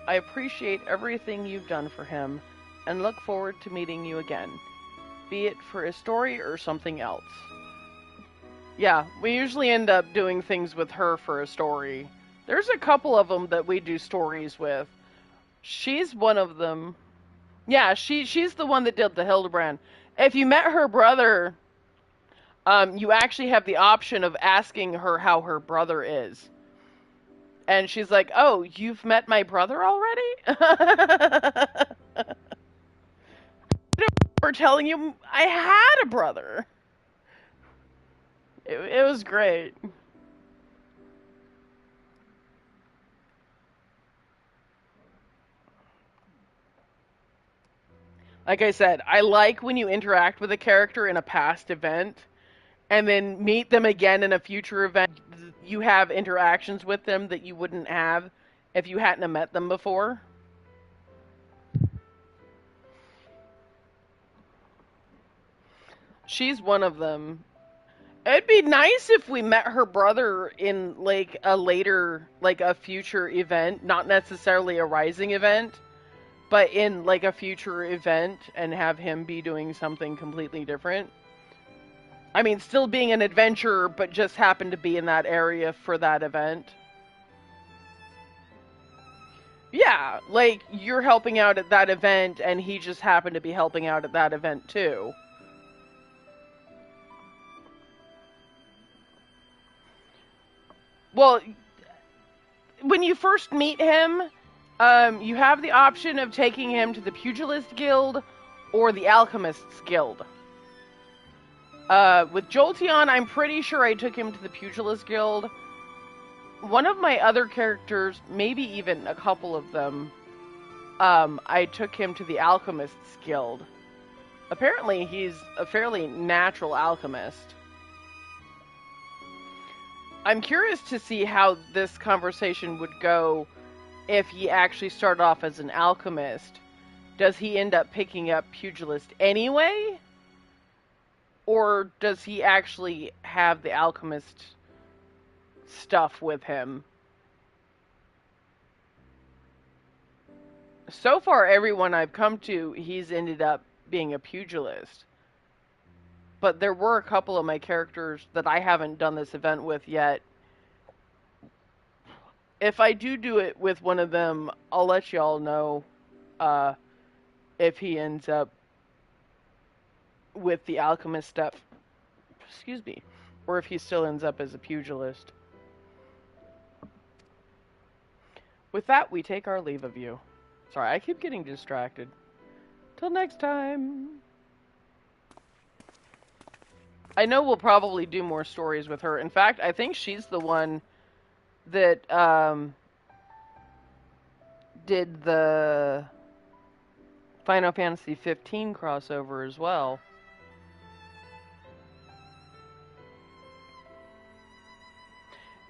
I appreciate everything you've done for him, and look forward to meeting you again, be it for a story or something else. Yeah, we usually end up doing things with her for a story. There's a couple of them that we do stories with. She's one of them. Yeah, she's the one that did the Hildebrand. If you met her brother, you actually have the option of asking her how her brother is. And she's like, "Oh, you've met my brother already?" We're telling you I had a brother. It was great. Like I said, I like when you interact with a character in a past event and then meet them again in a future event. You have interactions with them that you wouldn't have if you hadn't have met them before. She's one of them. It'd be nice if we met her brother in like a later, like a future event, not necessarily a rising event, but in like a future event and have him be doing something completely different. I mean, still being an adventurer, but just happen to be in that area for that event. Yeah, like you're helping out at that event and he just happened to be helping out at that event too. Well, when you first meet him, you have the option of taking him to the Pugilist Guild or the Alchemists Guild. With Jolteon, I'm pretty sure I took him to the Pugilist Guild. One of my other characters, maybe even a couple of them, I took him to the Alchemists Guild. Apparently, he's a fairly natural alchemist. I'm curious to see how this conversation would go if he actually started off as an alchemist. Does he end up picking up Pugilist anyway? Or does he actually have the alchemist stuff with him? So far, everyone I've come to, he's ended up being a pugilist. But there were a couple of my characters that I haven't done this event with yet. If I do it with one of them, I'll let y'all know uh, if he ends up with the alchemist stuff. Excuse me. Or if he still ends up as a pugilist. With that, we take our leave of you. Sorry, I keep getting distracted. Till next time. I know we'll probably do more stories with her. In fact, I think she's the one that did the Final Fantasy 15 crossover as well.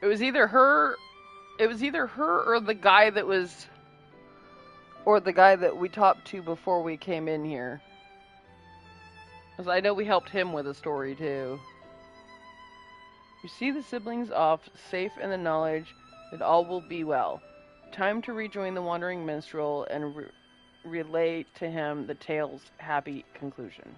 It was either her or the guy that was or the guy that we talked to before we came in here. Because I know we helped him with a story too. You see the siblings off, safe in the knowledge that all will be well. Time to rejoin the wandering minstrel and relay to him the tale's happy conclusion.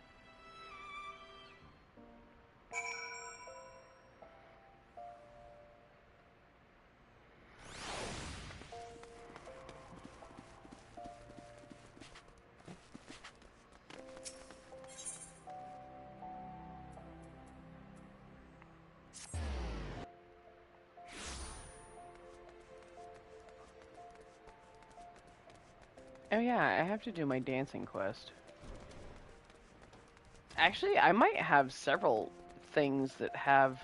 Oh yeah, I have to do my dancing quest. Actually, I might have several things that have...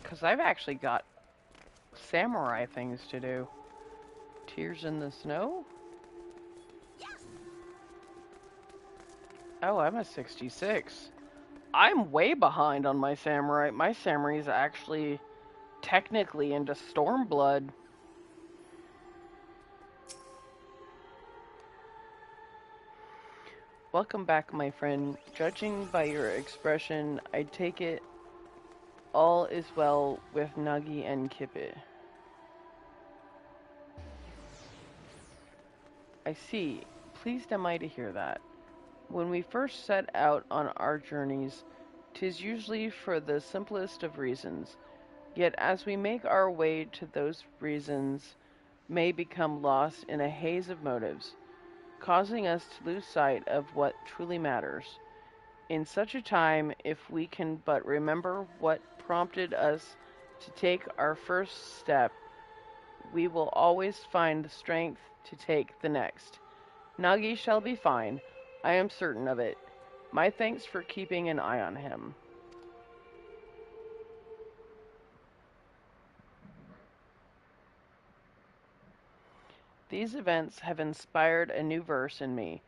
Because I've actually got samurai things to do. Tears in the snow? Oh, I'm a 66. I'm way behind on my samurai. My samurai's actually technically into Stormblood. Welcome back, my friend. Judging by your expression, I take it all is well with Nagi and Kippet. I see. Pleased am I to hear that. When we first set out on our journeys, 'tis usually for the simplest of reasons. Yet as we make our way to those reasons may become lost in a haze of motives, causing us to lose sight of what truly matters. In such a time, if we can but remember what prompted us to take our first step, we will always find the strength to take the next. Nagi shall be fine. I am certain of it. My thanks for keeping an eye on him. These events have inspired a new verse in me,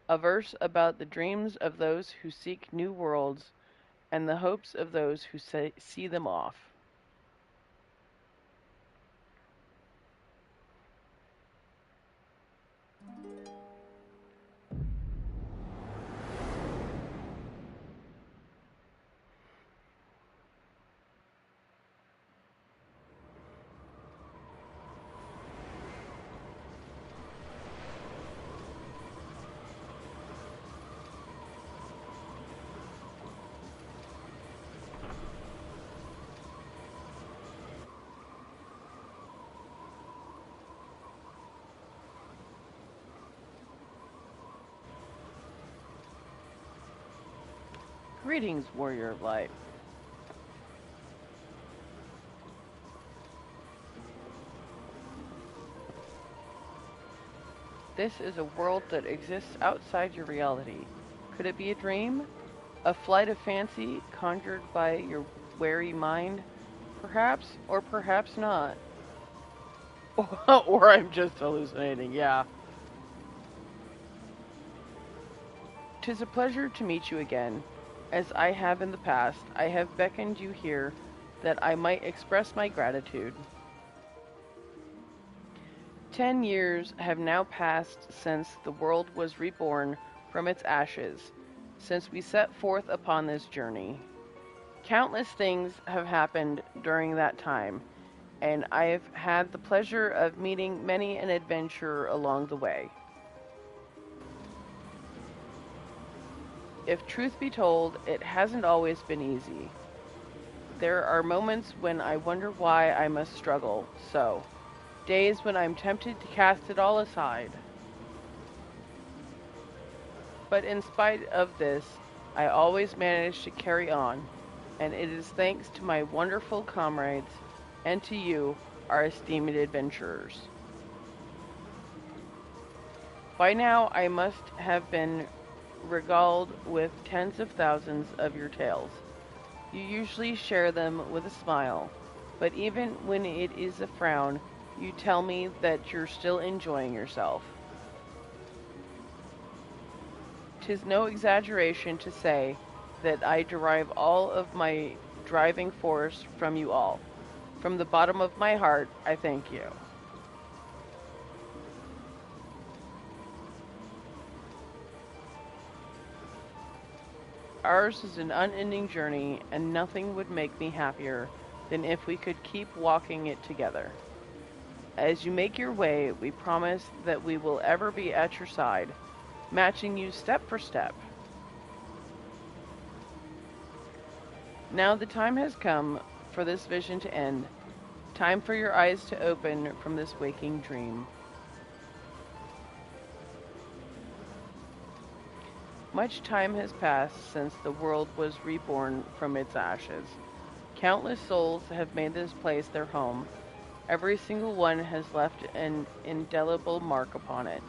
a verse about the dreams of those who seek new worlds and the hopes of those who see them off. Greetings, warrior of light. This is a world that exists outside your reality. Could it be a dream? A flight of fancy conjured by your wary mind? Perhaps, or perhaps not. Or I'm just hallucinating, yeah. 'Tis a pleasure to meet you again. As I have in the past, I have beckoned you here that I might express my gratitude. 10 years have now passed since the world was reborn from its ashes, since we set forth upon this journey. Countless things have happened during that time, and I have had the pleasure of meeting many an adventurer along the way. If truth be told, it hasn't always been easy. There are moments when I wonder why I must struggle so. Days when I'm tempted to cast it all aside. But in spite of this, I always manage to carry on, and it is thanks to my wonderful comrades and to you, our esteemed adventurers. By now, I must have been regaled with tens of thousands of your tales. You usually share them with a smile, but even when it is a frown, you tell me that you're still enjoying yourself. 'Tis no exaggeration to say that I derive all of my driving force from you all. From the bottom of my heart, I thank you. Ours is an unending journey, and nothing would make me happier than if we could keep walking it together. As you make your way, we promise that we will ever be at your side, matching you step for step. Now the time has come for this vision to end, time for your eyes to open from this waking dream. Much time has passed since the world was reborn from its ashes. Countless souls have made this place their home. Every single one has left an indelible mark upon it.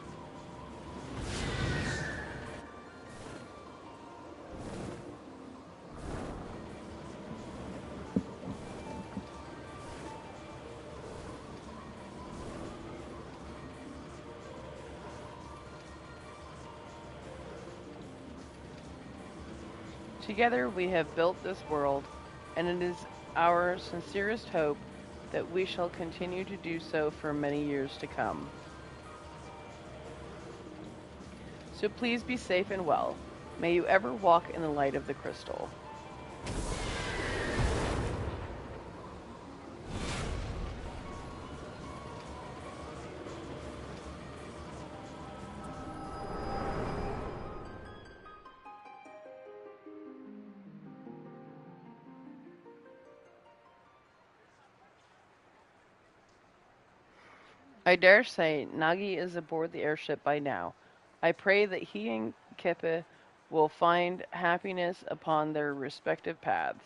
Together we have built this world, and it is our sincerest hope that we shall continue to do so for many years to come. So please be safe and well. May you ever walk in the light of the crystal. I dare say Nagi is aboard the airship by now. I pray that he and Kippa will find happiness upon their respective paths.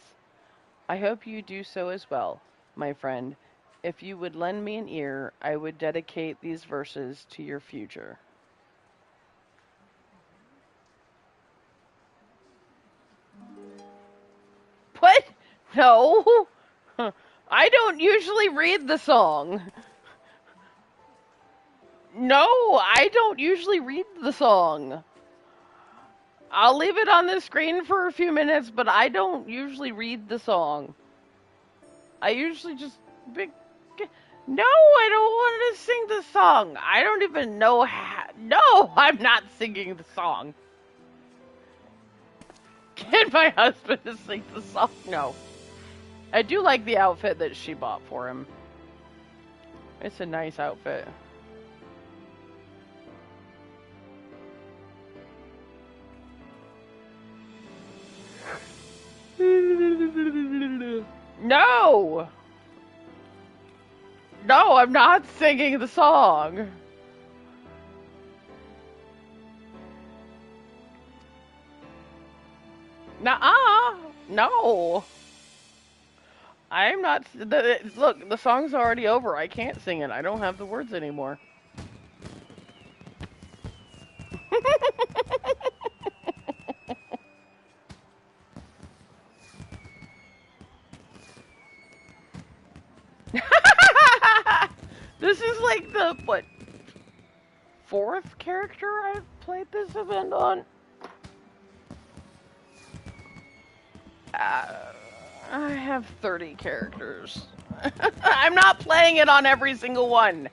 I hope you do so as well, my friend. If you would lend me an ear, I would dedicate these verses to your future. What? No. I don't usually read the song. No, I don't usually read the song. I'll leave it on the screen for a few minutes, but I don't usually read the song. I usually just... No, I don't want to sing the song. I don't even know how... No, I'm not singing the song. Get my husband to sing the song. No. I do like the outfit that she bought for him. It's a nice outfit. No! No, I'm not singing the song. Nuh-uh. No. I'm not... Look, the song's already over. I can't sing it. I don't have the words anymore. This is like the, what, fourth character I've played this event on? I have 30 characters. I'm not playing it on every single one.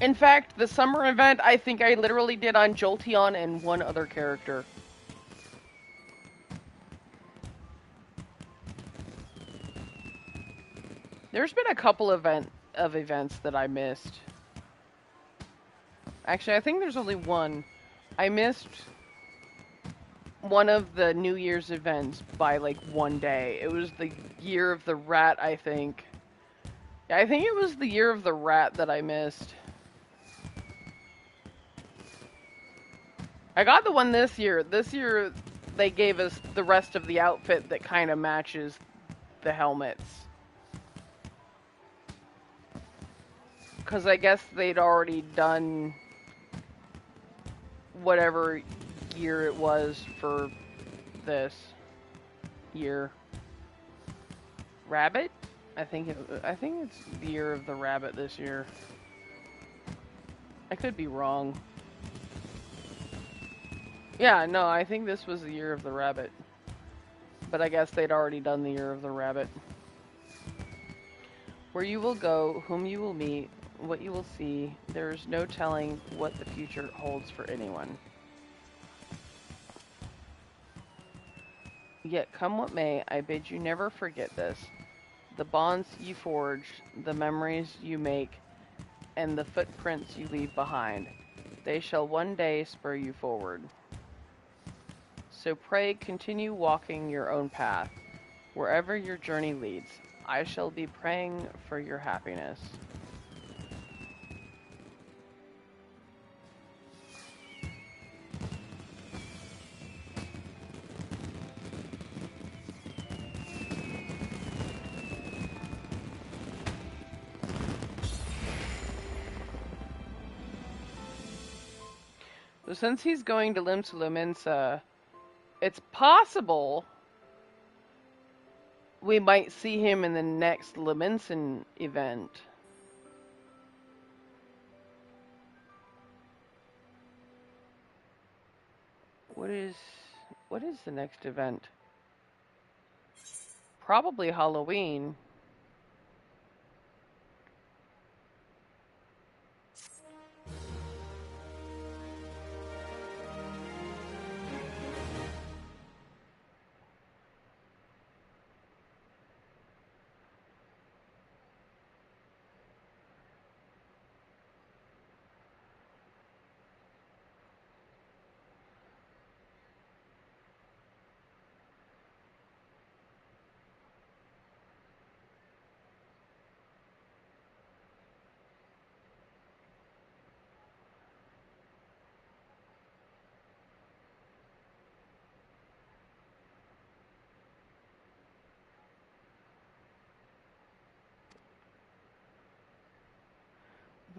In fact, the summer event, I think I literally did on Jolty and one other character. There's been a couple of events that I missed. Actually, I think there's only one. I missed one of the New Year's events by like one day. It was the Year of the Rat, I think. Yeah, I think it was the Year of the Rat that I missed. I got the one this year. This year, they gave us the rest of the outfit that kind of matches the helmets. Because I guess they'd already done whatever year it was for this year. Rabbit? I think it's the Year of the Rabbit this year. I could be wrong. Yeah, no, I think this was the Year of the Rabbit. But I guess they'd already done the Year of the Rabbit. Where you will go, whom you will meet, what you will see, there is no telling what the future holds for anyone. Yet come what may, I bid you never forget this. The bonds you forge, the memories you make, and the footprints you leave behind, they shall one day spur you forward. So pray continue walking your own path, wherever your journey leads. I shall be praying for your happiness. So since he's going to Limsa, it's possible we might see him in the next Leminson event. What is the next event? Probably Halloween.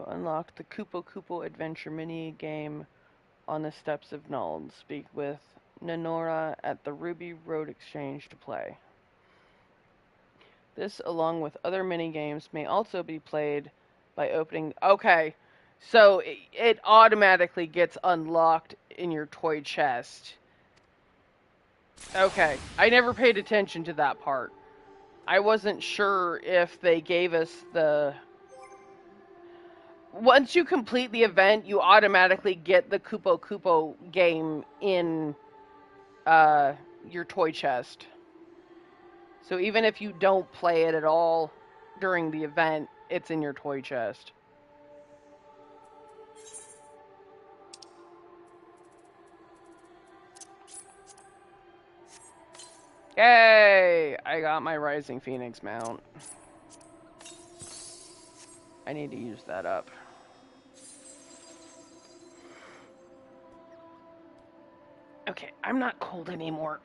unlock the Kupo Kupo Adventure mini game on the steps of Nuln. Speak with Nanora at the Ruby Road Exchange to play. This, along with other mini games, may also be played by opening... Okay, so it automatically gets unlocked in your toy chest. Okay, I never paid attention to that part. I wasn't sure if they gave us the... Once you complete the event, you automatically get the Kupo Kupo game in your toy chest. So even if you don't play it at all during the event, it's in your toy chest. Yay! I got my Rising Phoenix mount. I need to use that up. Okay, I'm not cold anymore.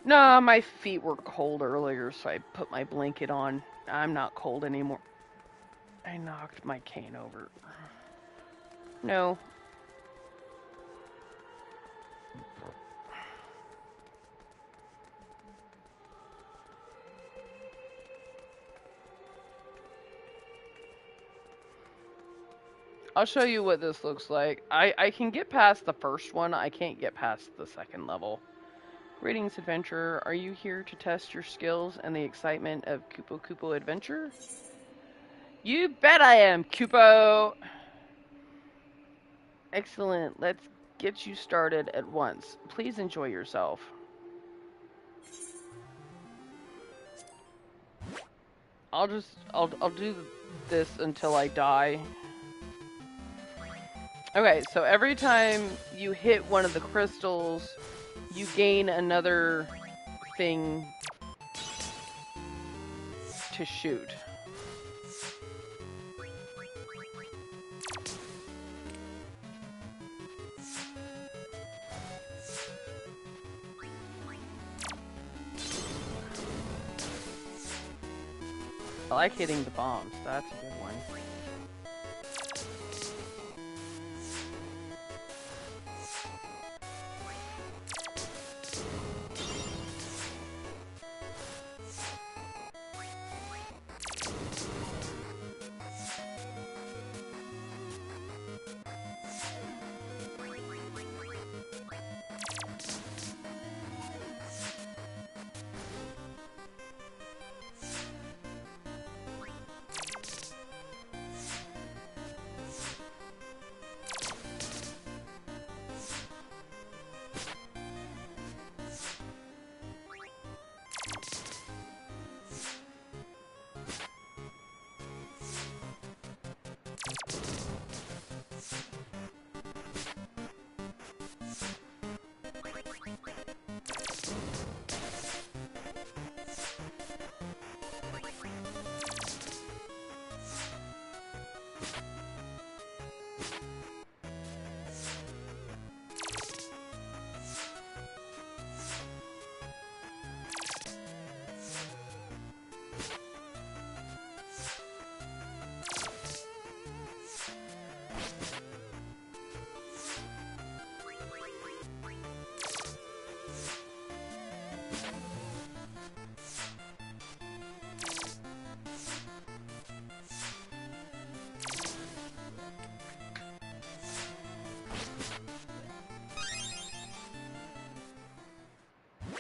No, my feet were cold earlier, so I put my blanket on. I'm not cold anymore. I knocked my cane over. No. I'll show you what this looks like. I can get past the first one. I can't get past the second level. Greetings, adventurer. Are you here to test your skills and the excitement of Kupo Kupo Adventure? You bet I am, Kupo! Excellent. Let's get you started at once. Please enjoy yourself. I'll do this until I die. Okay, so every time you hit one of the crystals, you gain another thing to shoot. I like hitting the bombs. That's a good one.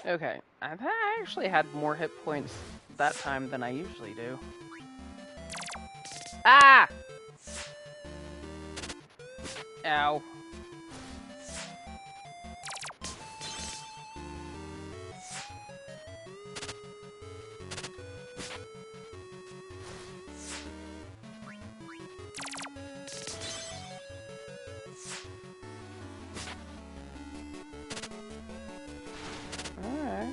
Okay, I actually had more hit points that time than I usually do. Ah! Ow. Alright.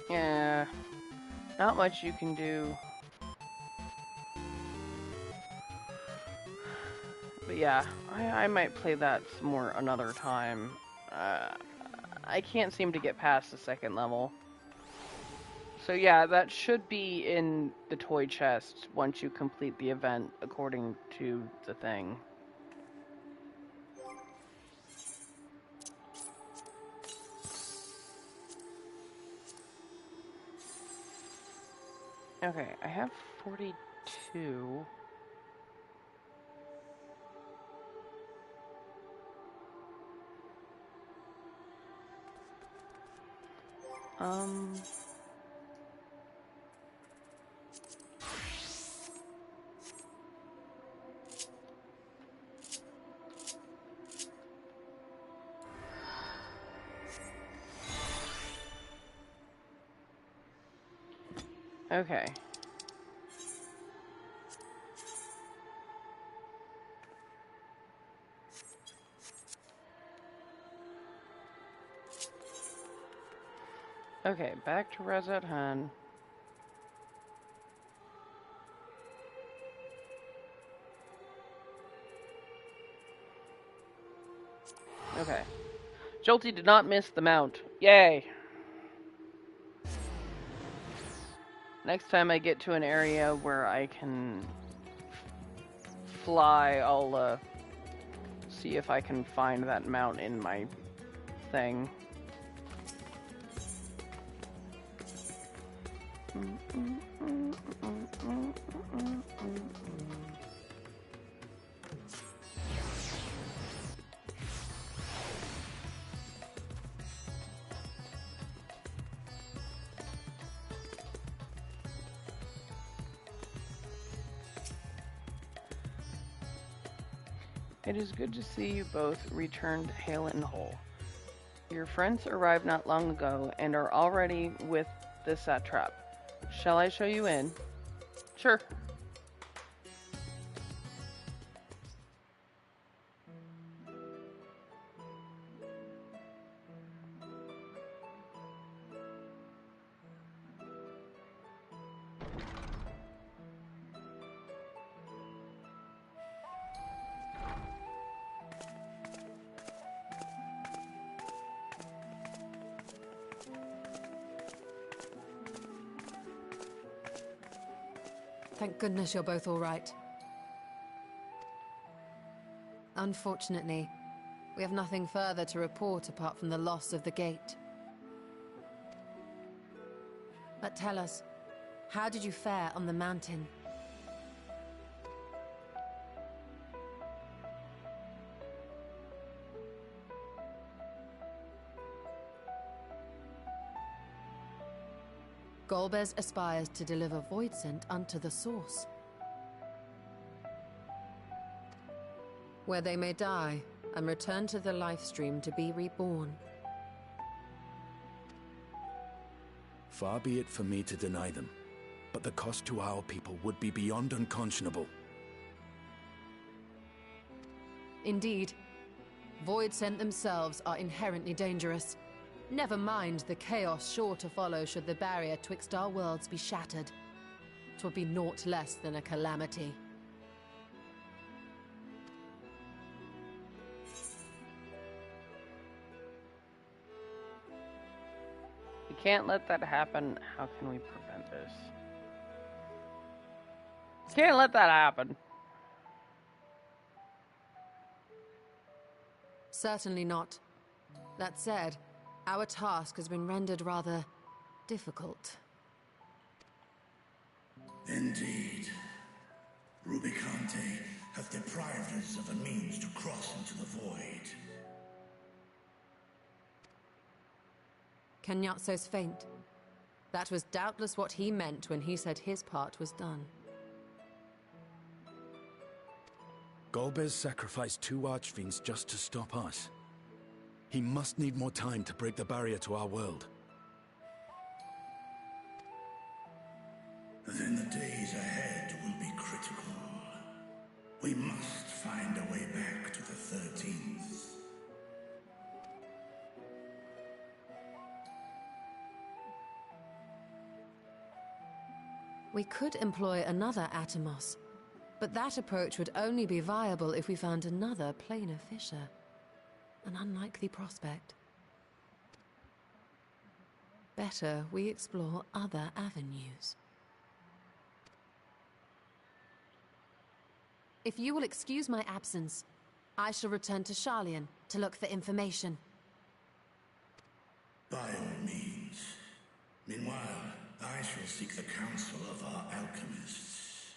Yeah, not much you can do. But yeah, I might play that some more another time. I can't seem to get past the second level. So yeah, that should be in the toy chest once you complete the event according to the thing. Okay, I have 42. Okay. Okay, back to Reset Hun. Okay. Jolty did not miss the mount. Yay! Next time I get to an area where I can fly, I'll see if I can find that mount in my thing. It is good to see you both returned hale and whole. Your friends arrived not long ago and are already with the satrap. Shall I show you in? Sure. Thank goodness you're both all right. Unfortunately, we have nothing further to report apart from the loss of the gate. But tell us, how did you fare on the mountain? Golbez aspires to deliver Voidsent unto the source, where they may die and return to the lifestream to be reborn. Far be it for me to deny them, but the cost to our people would be beyond unconscionable. Indeed, Voidsent themselves are inherently dangerous. Never mind the chaos sure to follow should the barrier twixt our worlds be shattered. 'Twould be naught less than a calamity. We can't let that happen. How can we prevent this? Can't let that happen. Certainly not. That said, our task has been rendered rather difficult. Indeed. Rubicante hath deprived us of a means to cross into the void. Kenyatso's faint. That was doubtless what he meant when he said his part was done. Golbez sacrificed 2 archfiends just to stop us. He must need more time to break the barrier to our world. Then the days ahead will be critical. We must find a way back to the 13th. We could employ another Atomos, but that approach would only be viable if we found another planar fissure. An unlikely prospect. Better we explore other avenues. If you will excuse my absence, I shall return to Sharlayan to look for information. By all means. Meanwhile, I shall seek the counsel of our alchemists.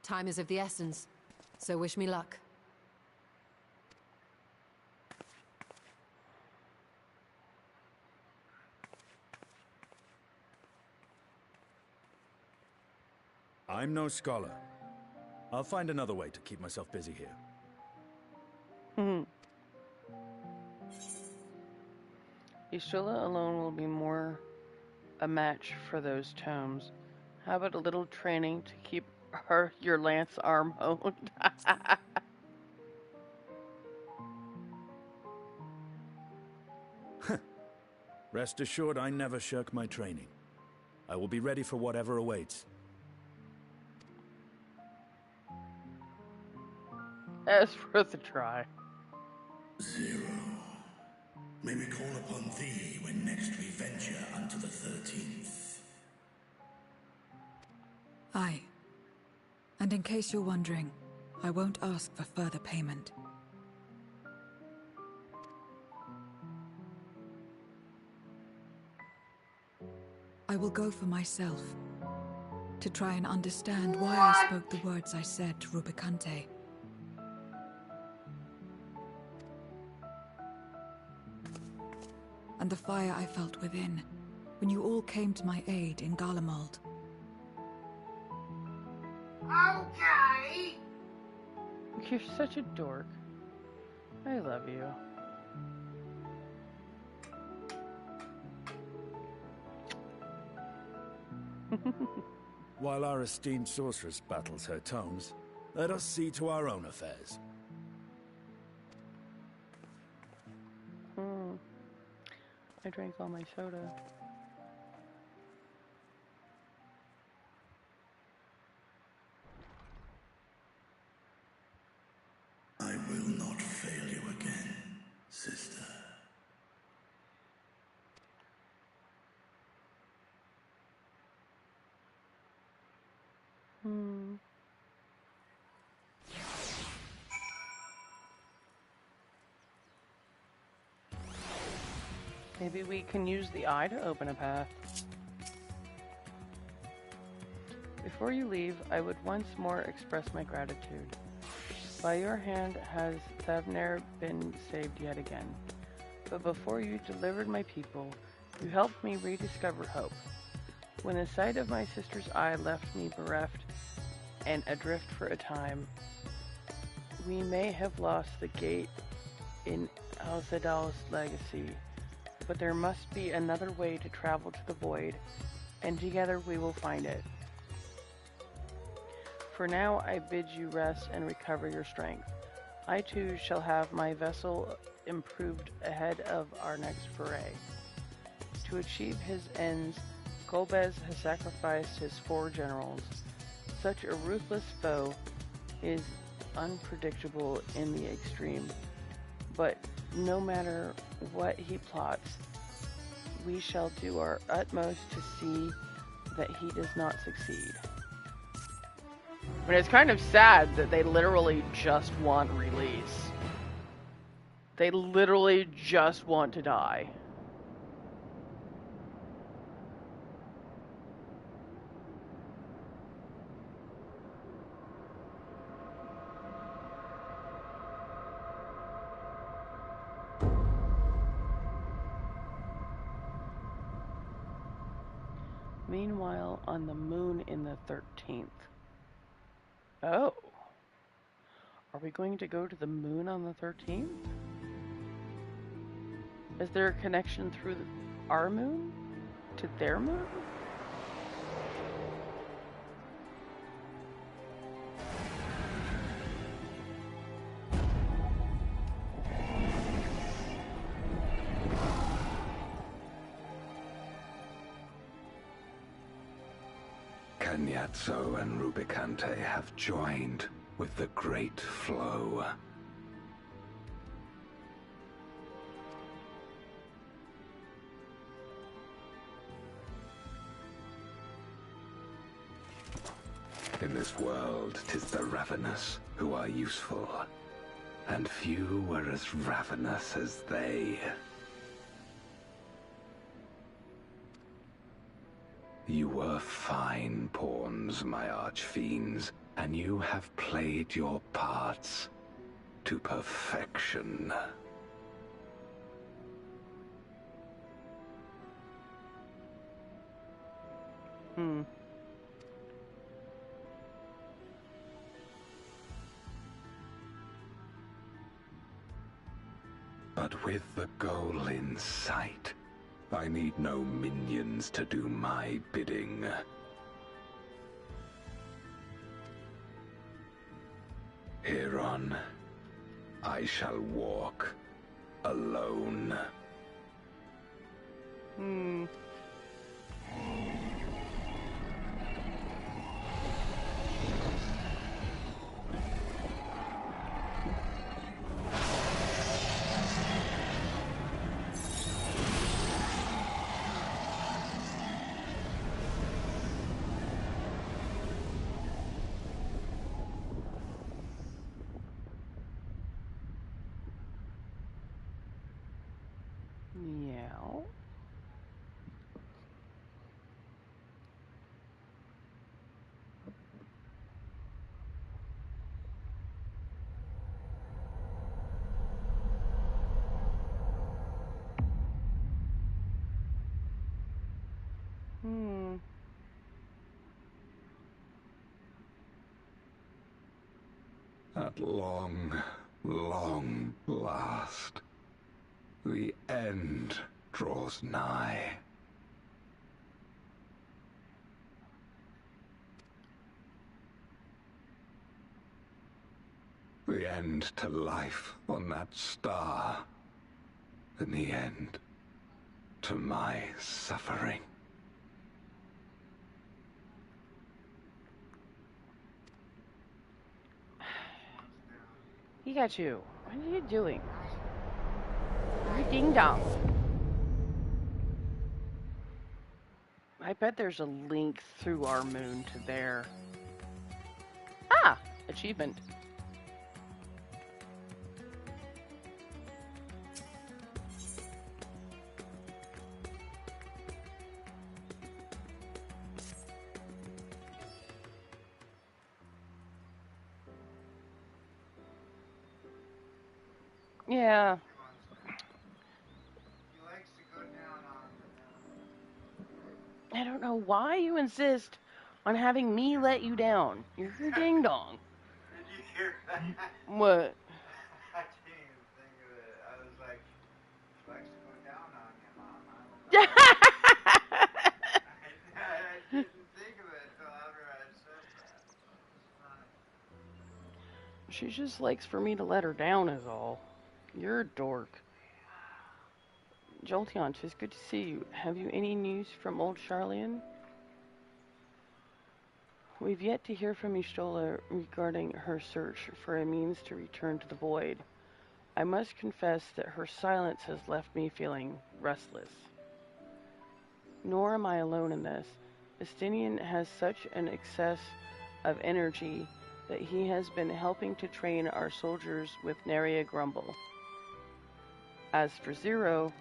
Time is of the essence, so wish me luck. I'm no scholar. I'll find another way to keep myself busy here. Yshula alone will be more a match for those tomes. How about a little training to keep your lance arm honed? Rest assured, I never shirk my training. I will be ready for whatever awaits. As worth a try. Zero. May we call upon thee when next we venture unto the 13th. Aye. And in case you're wondering, I won't ask for further payment. I will go for myself, to try and understand why I spoke the words I said to Rubicante. And the fire I felt within, when you all came to my aid in Garlemald. Okay. You're such a dork. I love you. While our esteemed sorceress battles her tomes, let us see to our own affairs. I drank all my soda. I will not fail you again, sister. Maybe we can use the eye to open a path. Before you leave, I would once more express my gratitude. By your hand has Thavner been saved yet again. But before you delivered my people, you helped me rediscover hope. When the sight of my sister's eye left me bereft and adrift for a time, we may have lost the gate in Al-Sadal's legacy. But there must be another way to travel to the void, and together we will find it. For now, I bid you rest and recover your strength. I too shall have my vessel improved ahead of our next foray. To achieve his ends, Golbez has sacrificed his 4 generals. Such a ruthless foe is unpredictable in the extreme, but no matter what he plots, we shall do our utmost to see that he does not succeed. But it's kind of sad that they literally just want release. They literally just want to die. Meanwhile, on the moon in the 13th. Oh. Are we going to go to the moon on the 13th? Is there a connection through our moon to their moon? Kenyatso and Rubicante have joined with the Great Flow. In this world, 'tis the ravenous who are useful, and few are as ravenous as they. You were fine pawns, my archfiends, and you have played your parts to perfection. But with the goal in sight, I need no minions to do my bidding. Hereon, I shall walk alone. Yeah. At long, long last, the end draws nigh. The end to life on that star, and the end to my suffering. Pikachu, what are you doing? You're ding dong. I bet there's a link through our moon to there. Ah! Achievement. Yeah. I don't know why you insist on having me let you down. You're a ding dong. Did you hear that? What? I didn't even think of it. I was like, she likes to go down on you, Mom. I don't know. I didn't think of it until after I said that. So it's funny. She just likes for me to let her down is all. You're a dork. Jolteon, it's good to see you. Have you any news from old Charlian? We've yet to hear from Y'shtola regarding her search for a means to return to the void. I must confess that her silence has left me feeling restless. Nor am I alone in this. Estinian has such an excess of energy that he has been helping to train our soldiers with nary a grumble. As for Zero,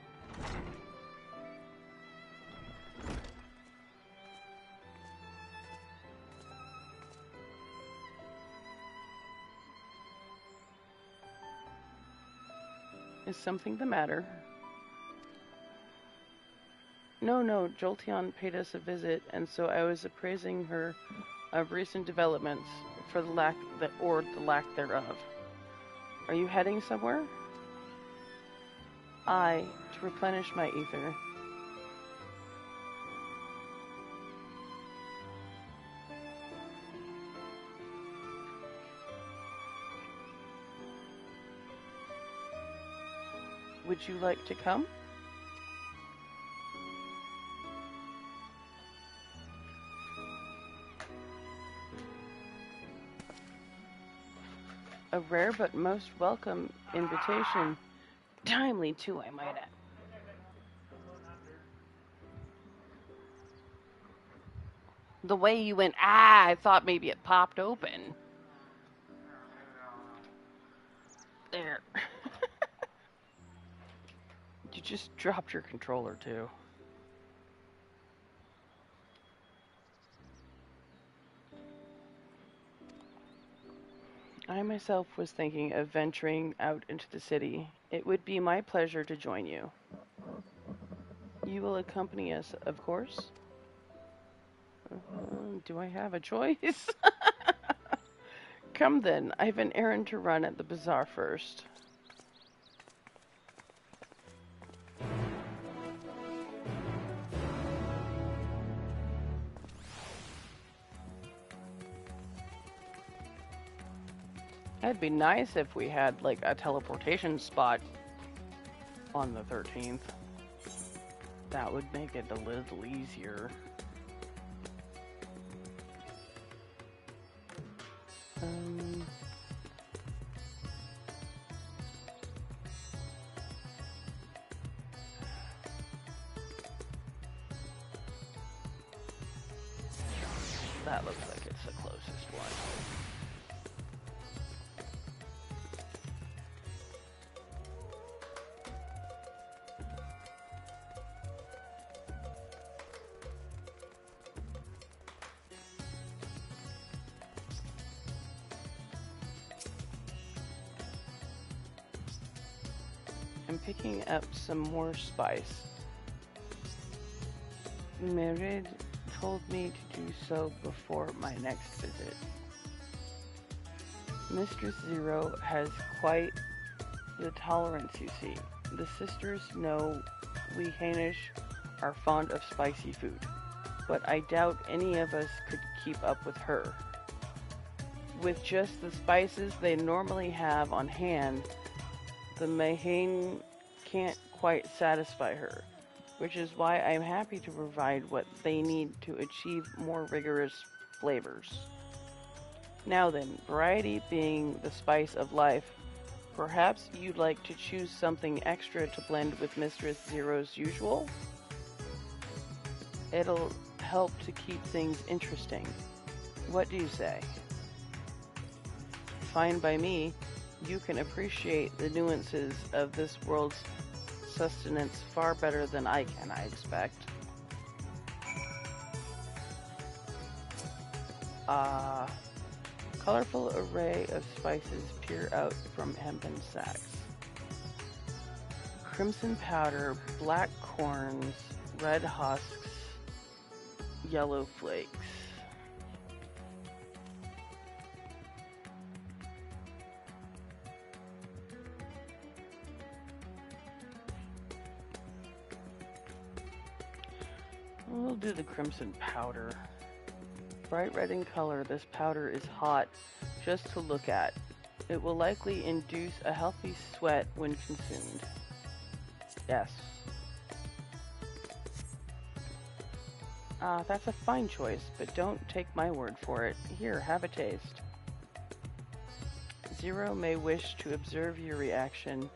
is something the matter? No, Jolteon paid us a visit, and so I was appraising her of recent developments for the lack thereof. Are you heading somewhere? To replenish my ether. Would you like to come? A rare but most welcome invitation. Timely, too, I might add. The way you went, I thought maybe it popped open. There. You just dropped your controller, too. I myself was thinking of venturing out into the city. It would be my pleasure to join you. You will accompany us, of course. Do I have a choice? Come then, I have an errand to run at the bazaar first. It'd be nice if we had, like, a teleportation spot on the 13th. That would make it a little easier. That looks like it's the closest one. I'm picking up some more spice. Merid told me to do so before my next visit. Mistress Zero has quite the tolerance, you see. The sisters know we Hainish are fond of spicy food, but I doubt any of us could keep up with her. With just the spices they normally have on hand, the Mahane can't quite satisfy her, which is why I'm happy to provide what they need to achieve more rigorous flavors. Now then, variety being the spice of life, perhaps you'd like to choose something extra to blend with Mistress Zero's usual? It'll help to keep things interesting. What do you say? Fine by me. You can appreciate the nuances of this world's sustenance far better than I can, I expect. Colorful array of spices peer out from hempen sacks. Crimson powder, black corns, red husks, yellow flakes. We'll do the crimson powder. Bright red in color, this powder is hot just to look at. It will likely induce a healthy sweat when consumed. Yes. That's a fine choice, but don't take my word for it. Here, have a taste. Zero may wish to observe your reaction.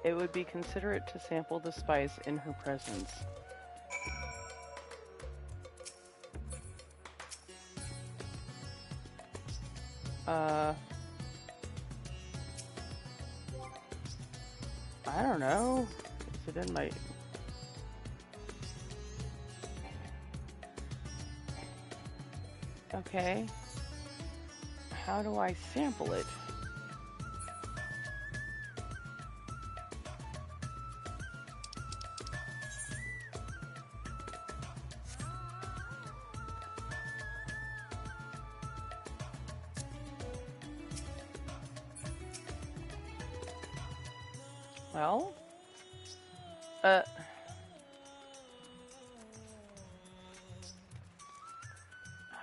It would be considerate to sample the spice in her presence. I don't know. Is it in my... Okay. How do I sample it? Well, how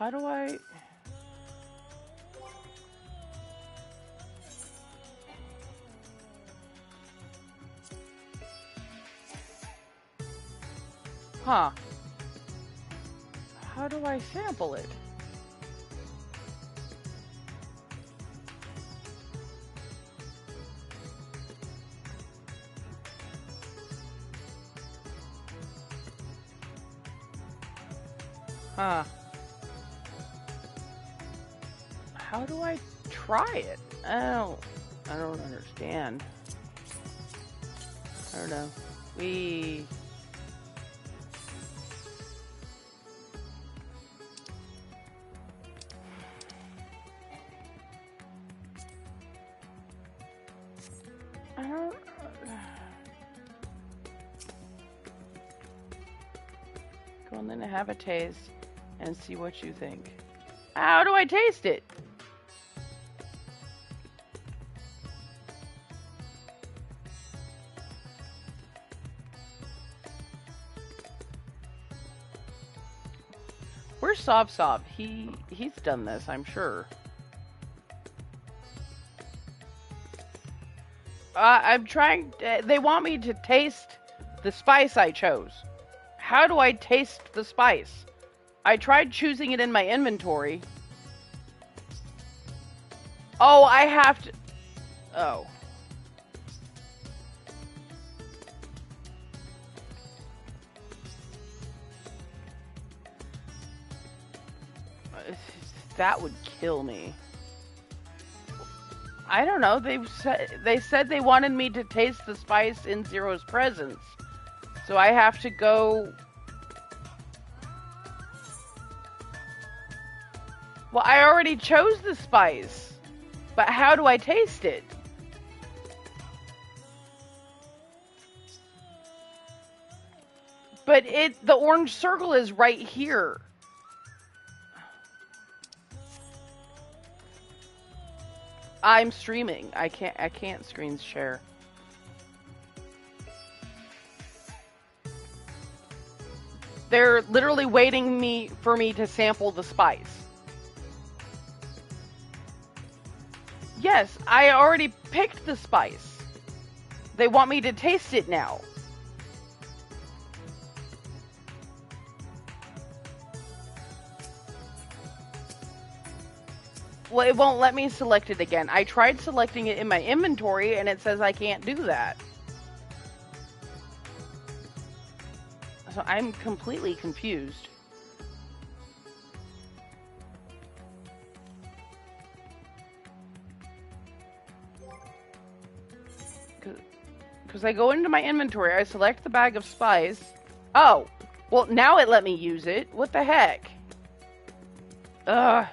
do I... Huh. How do I sample it? Huh. How do I try it? I don't understand. I don't know. I don't... Go on then and have a taste and see what you think. How do I taste it? Where's Sob? He's done this, I'm sure. I'm trying. They want me to taste the spice I chose. How do I taste the spice? I tried choosing it in my inventory. Oh, I have to. Oh. That would kill me. I don't know. They said they wanted me to taste the spice in Zero's presence. So I have to go... Well, I already chose the spice. But how do I taste it? But the orange circle is right here. I'm streaming. I can't screen share. They're literally waiting for me to sample the spice. Yes, I already picked the spice. They want me to taste it now. Well, it won't let me select it again. I tried selecting it in my inventory, and it says I can't do that. So I'm completely confused. Because I go into my inventory, I select the bag of spice. Oh, well, now it let me use it. What the heck? Ugh.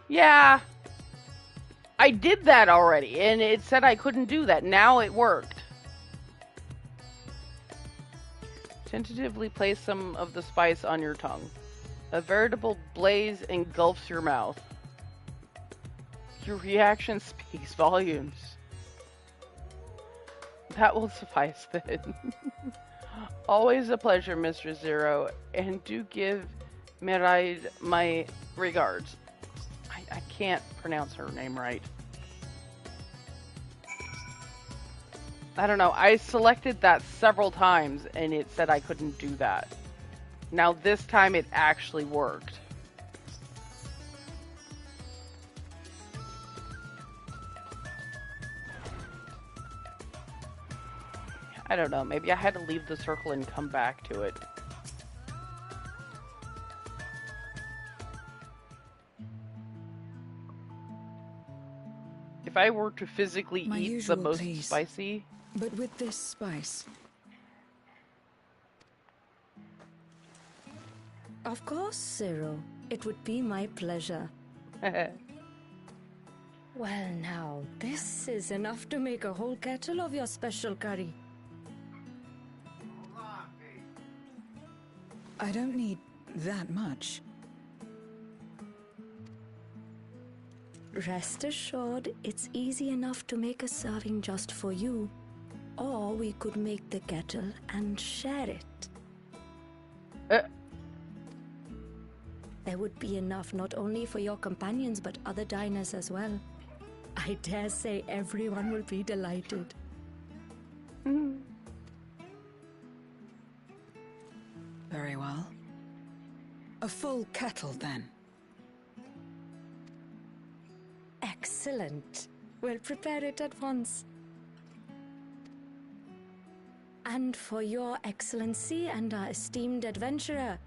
Yeah. I did that already, and it said I couldn't do that. Now it worked. Tentatively place some of the spice on your tongue. A veritable blaze engulfs your mouth. Your reaction speaks volumes. That will suffice then. Always a pleasure, Mr. Zero, and do give Miraid my regards. I can't pronounce her name right. I don't know. I selected that several times and it said I couldn't do that. Now this time it actually worked. I don't know. Maybe I had to leave the circle and come back to it. If I were to physically eat the most spicy... But with this spice... Of course, Zero. It would be my pleasure. Well now, this is enough to make a whole kettle of your special curry. I don't need that much. Rest assured, it's easy enough to make a serving just for you. Or we could make the kettle and share it. There would be enough not only for your companions but other diners as well. I dare say everyone will be delighted. Very well. A full kettle, then. Excellent. We'll prepare it at once. And for your excellency and our esteemed adventurer,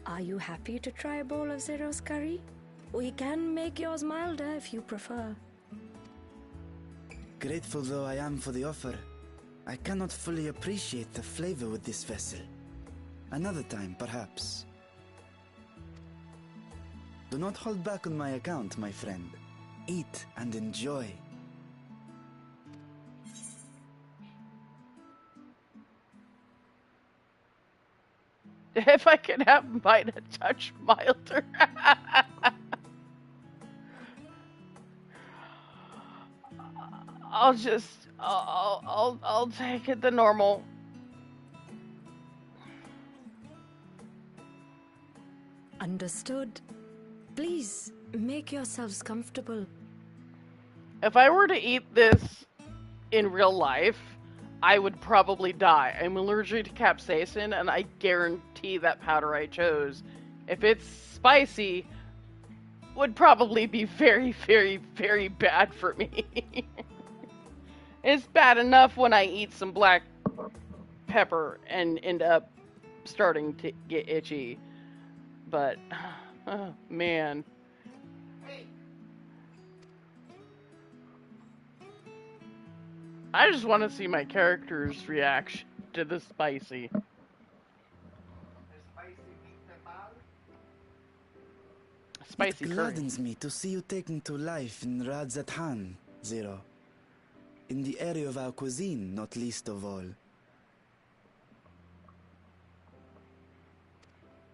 Are you happy to try a bowl of Zero's curry? We can make yours milder if you prefer. Grateful though I am for the offer, I cannot fully appreciate the flavor with this vessel. Another time, perhaps. Do not hold back on my account, my friend. Eat and enjoy. If I can have mine a touch milder. I'll take it the normal. Understood. Please, make yourselves comfortable. If I were to eat this in real life, I would probably die. I'm allergic to capsaicin, and I guarantee that powder I chose, if it's spicy, would probably be very, very, very bad for me. It's bad enough when I eat some black pepper and end up starting to get itchy. But, oh, man. I just want to see my character's reaction to the spicy. Spicy It curry. gladdens me to see you taking to life in Radzatan, Zero. In the area of our cuisine, not least of all.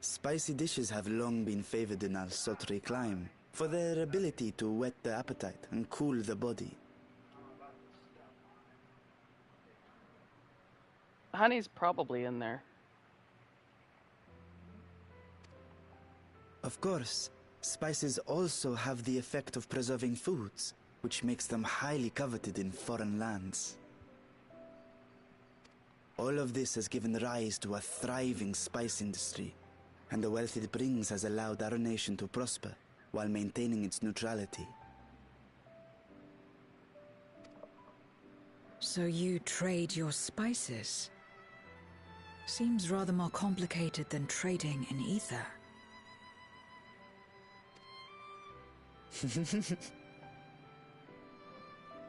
Spicy dishes have long been favored in our sultry clime for their ability to whet the appetite and cool the body. Honey's probably in there. Of course, spices also have the effect of preserving foods, which makes them highly coveted in foreign lands. All of this has given rise to a thriving spice industry, and the wealth it brings has allowed our nation to prosper while maintaining its neutrality. So you trade your spices? Seems rather more complicated than trading in ether.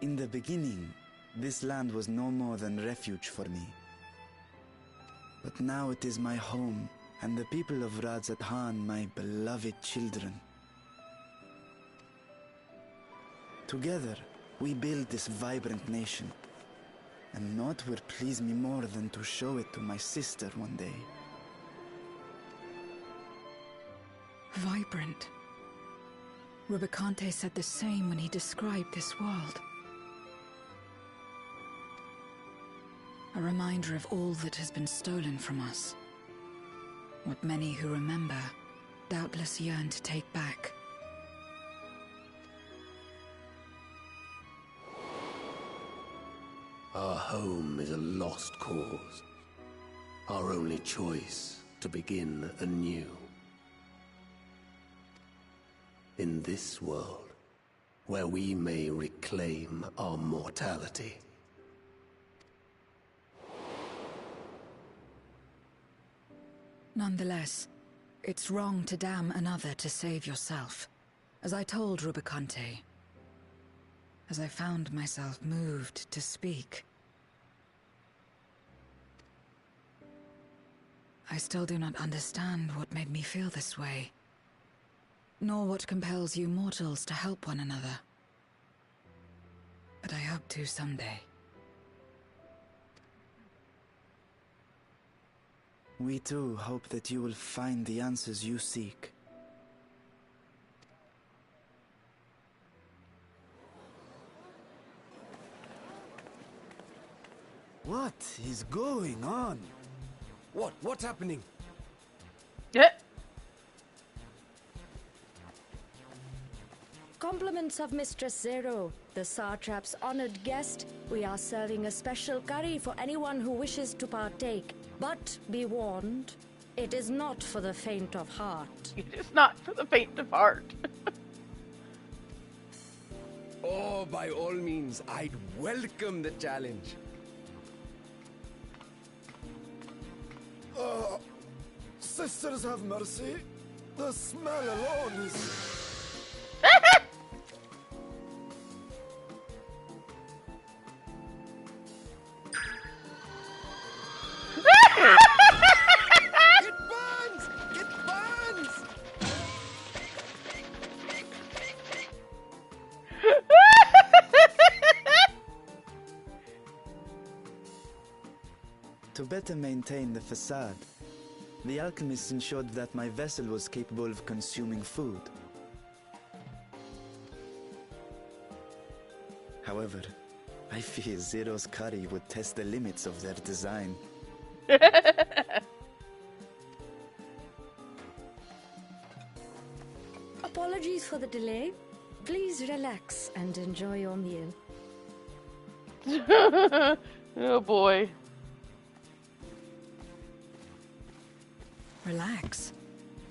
In the beginning, this land was no more than refuge for me. But now it is my home, and the people of Radzatan my beloved children. Together, we build this vibrant nation. And naught would please me more than to show it to my sister one day. Vibrant. Rubicante said the same when he described this world. A reminder of all that has been stolen from us. What many who remember doubtless yearn to take back. Our home is a lost cause. Our only choice to begin anew. In this world, where we may reclaim our mortality. Nonetheless, it's wrong to damn another to save yourself, as I told Rubicante. As I found myself moved to speak. I still do not understand what made me feel this way, nor what compels you mortals to help one another. But I hope to someday. We too hope that you will find the answers you seek. What is going on? What's happening? Yeah. Compliments of Mistress Zero, the Satrap's honored guest. We are serving a special curry for anyone who wishes to partake. But be warned, it is not for the faint of heart. It is not for the faint of heart. Oh, by all means, I'd welcome the challenge. Sisters have mercy. The smell alone is... It burns! It burns! To better maintain the facade, the alchemists ensured that my vessel was capable of consuming food. However, I fear Zero's curry would test the limits of their design. Apologies for the delay. Please relax and enjoy your meal. Oh boy. Relax.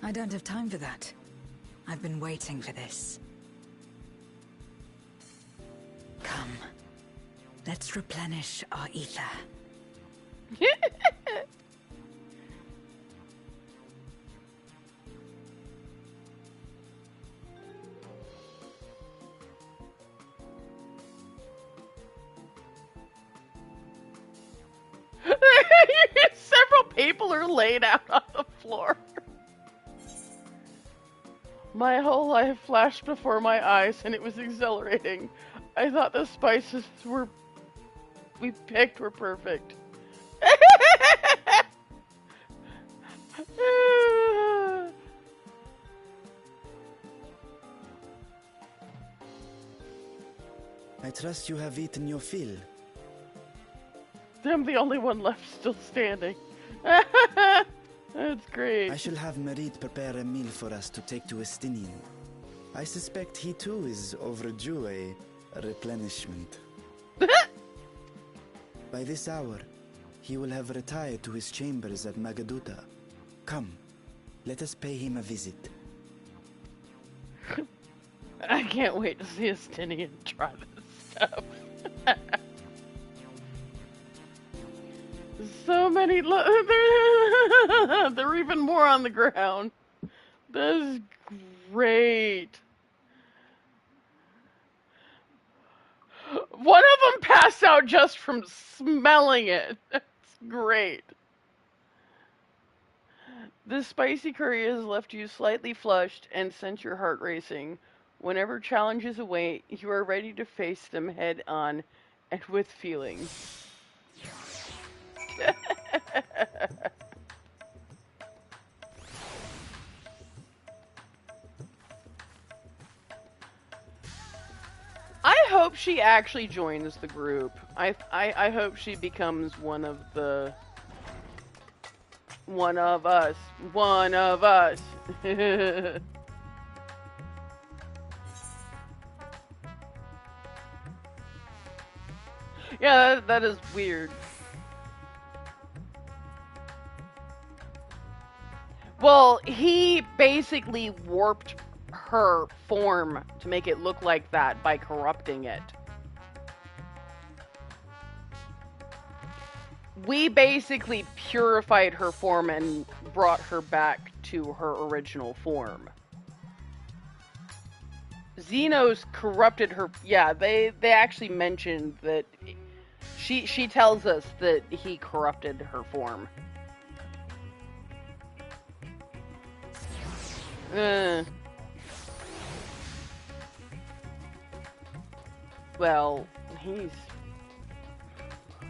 I don't have time for that. I've been waiting for this. Come. Let's replenish our ether. Several people are laid out on the floor. My whole life flashed before my eyes, and it was exhilarating. I thought the spices we picked were perfect. I trust you have eaten your fill. I'm the only one left still standing. That's great. I shall have Merit prepare a meal for us to take to Estinian. I suspect he too is overdue a replenishment. By this hour, he will have retired to his chambers at Magaduta. Come, let us pay him a visit. I can't wait to see Estinian try this stuff. So many. There are even more on the ground. That is great. One of them passed out just from smelling it. That's great. This spicy curry has left you slightly flushed and sent your heart racing. Whenever challenges await, you are ready to face them head on and with feeling. I hope she actually joins the group. I hope she becomes one of us. One of us. Yeah, that is weird. Well, he basically warped her form to make it look like that by corrupting it. We basically purified her form and brought her back to her original form. Xenos corrupted her. Yeah, they actually mentioned that she tells us that he corrupted her form. Well, he's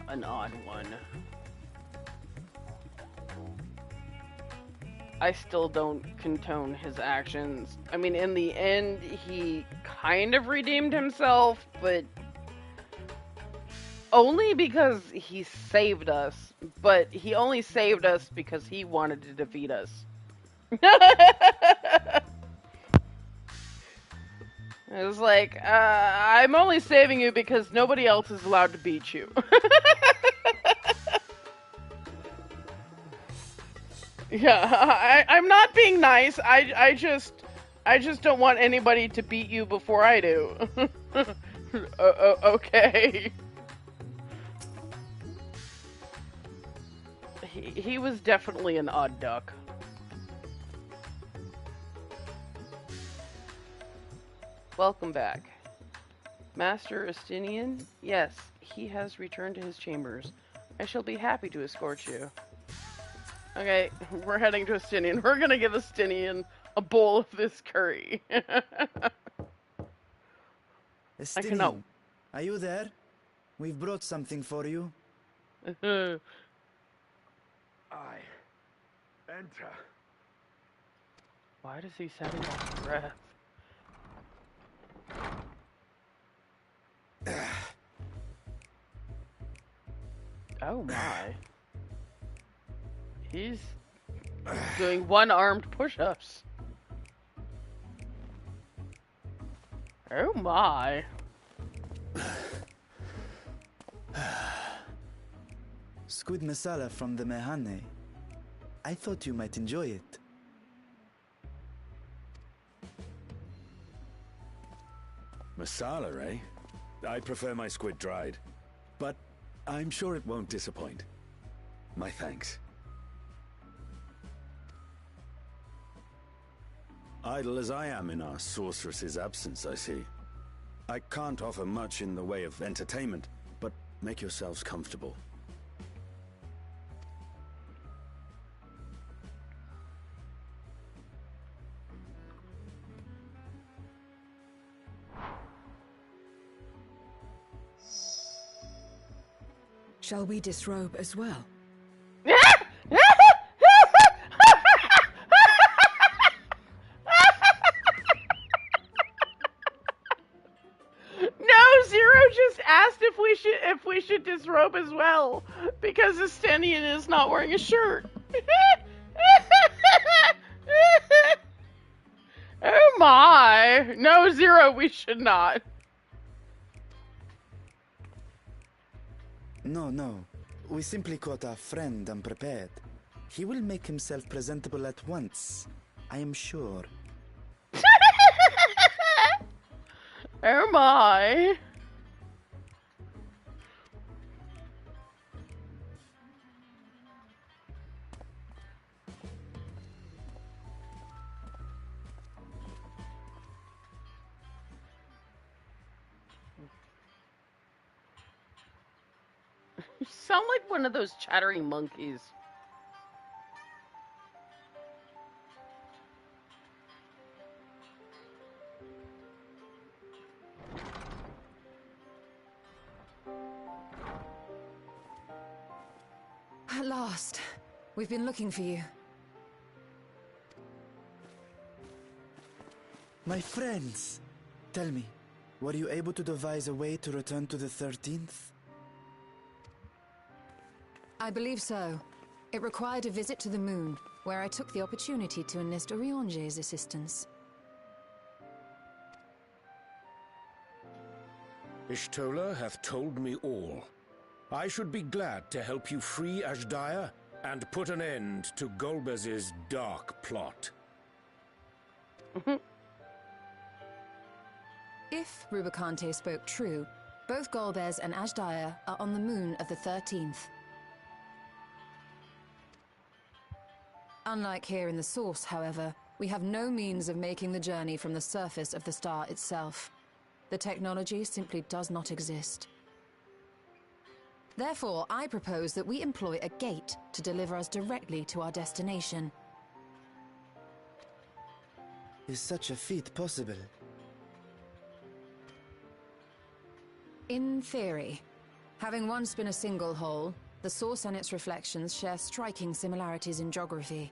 an odd one. I still don't condone his actions. I mean, in the end, he kind of redeemed himself, but only because he saved us. But he only saved us because he wanted to defeat us. It was like, I'm only saving you because nobody else is allowed to beat you. Yeah, I'm not being nice. I just don't want anybody to beat you before I do. Okay. He was definitely an odd duck. Welcome back. Master Estinian? Yes, he has returned to his chambers. I shall be happy to escort you. Okay, we're heading to Estinian. We're gonna give Estinian a bowl of this curry. Estinian, are you there? We've brought something for you. I enter. Why does he sound out of breath? Oh my. He's doing one-armed push-ups. Oh my. Squid masala from the Mehane. I thought you might enjoy it. Masala, eh? I prefer my squid dried. But I'm sure it won't disappoint. My thanks. Idle as I am in our sorceress's absence, I see. I can't offer much in the way of entertainment, but make yourselves comfortable. Shall we disrobe as well? No, Zero just asked if we should disrobe as well because Estinian is not wearing a shirt. Oh my! No, Zero, we should not. No. We simply caught our friend unprepared. He will make himself presentable at once, I am sure. Oh my! You sound like one of those chattering monkeys. At last. We've been looking for you. My friends, tell me, were you able to devise a way to return to the 13th? I believe so. It required a visit to the moon, where I took the opportunity to enlist Oriange's assistance. Ishtola hath told me all. I should be glad to help you free Azhdaya and put an end to Golbez's dark plot. If Rubicante spoke true, both Golbez and Azhdaya are on the moon of the 13th. Unlike here in the Source, however, we have no means of making the journey from the surface of the star itself. The technology simply does not exist. Therefore, I propose that we employ a gate to deliver us directly to our destination. Is such a feat possible? In theory. Having once been a single hole, the Source and its reflections share striking similarities in geography.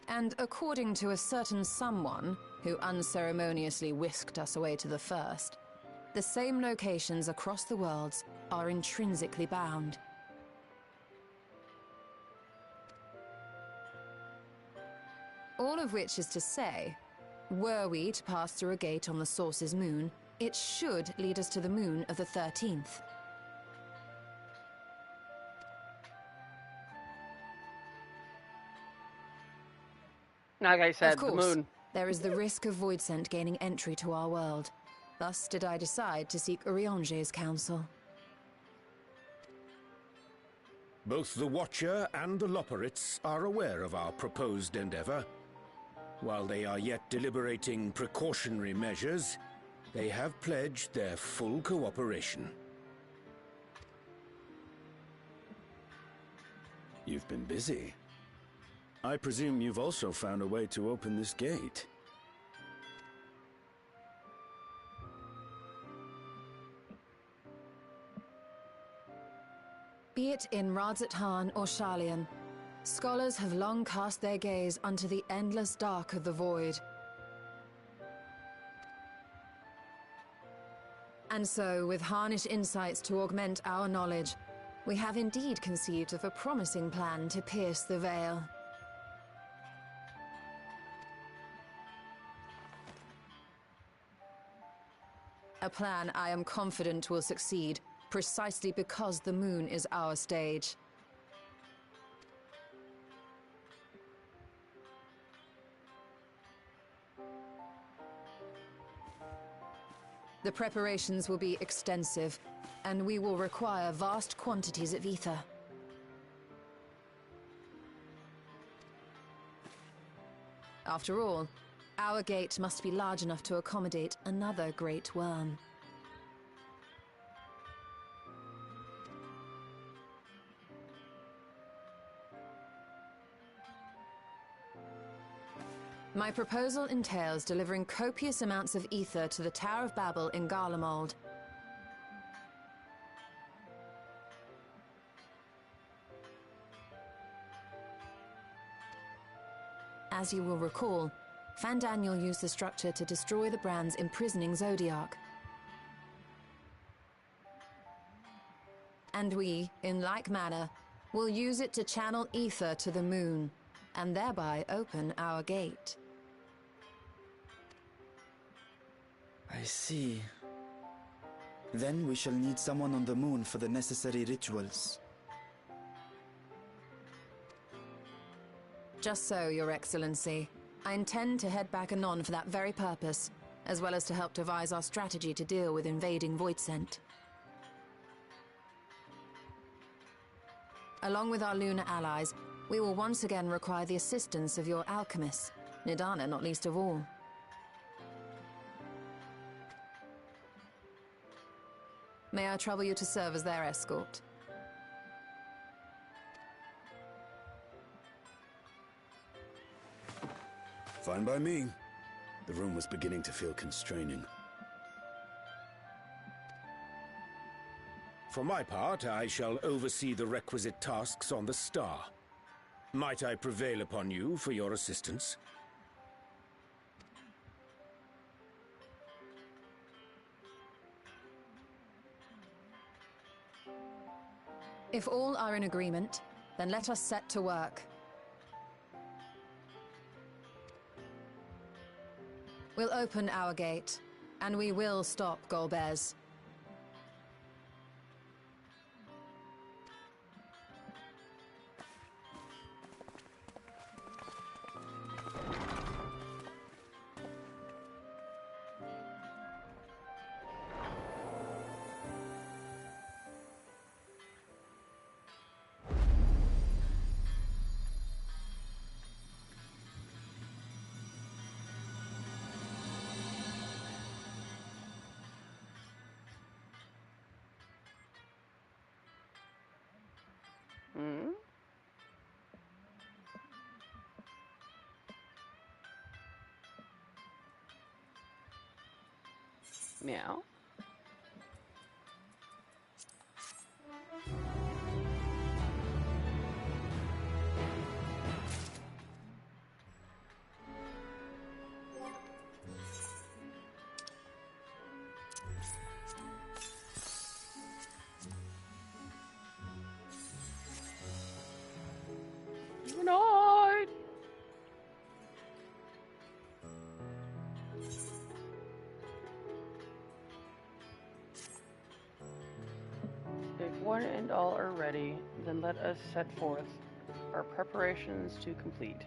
And according to a certain someone who unceremoniously whisked us away to the first, the same locations across the worlds are intrinsically bound. All of which is to say, were we to pass through a gate on the Source's moon, it should lead us to the moon of the 13th. Like I said, Of course, the moon. there is the risk of Voidsent gaining entry to our world. Thus did I decide to seek Oriange's counsel. Both the Watcher and the Loporrits are aware of our proposed endeavor. While they are yet deliberating precautionary measures, they have pledged their full cooperation. You've been busy. I presume you've also found a way to open this gate. Be it in Radzat-Han or Sharlayan, scholars have long cast their gaze unto the endless dark of the void. And so, with Harnish insights to augment our knowledge, we have indeed conceived of a promising plan to pierce the veil. A plan I am confident will succeed, precisely because the moon is our stage. The preparations will be extensive, and we will require vast quantities of ether. After all, our gate must be large enough to accommodate another great worm. My proposal entails delivering copious amounts of ether to the Tower of Babel in Garlemald. As you will recall, Fandaniel used the structure to destroy the Brand's imprisoning Zodiac. And we, in like manner, will use it to channel ether to the moon, and thereby open our gate. I see. Then we shall need someone on the moon for the necessary rituals. Just so, Your Excellency. I intend to head back anon for that very purpose, as well as to help devise our strategy to deal with invading Voidsent. Along with our lunar allies, we will once again require the assistance of your alchemists, Nidana not least of all. May I trouble you to serve as their escort? Fine by me. The room was beginning to feel constraining. For my part, I shall oversee the requisite tasks on the Star. Might I prevail upon you for your assistance? If all are in agreement, then let us set to work. We'll open our gate, and we will stop Golbez. Meow. Good night. If one and all are ready, then let us set forth our preparations to complete.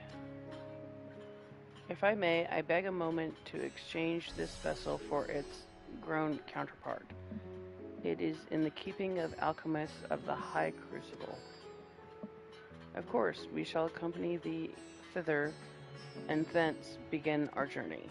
If I may, I beg a moment to exchange this vessel for its grown counterpart. It is in the keeping of alchemists of the High Crucible. Of course, we shall accompany thee thither and thence begin our journey.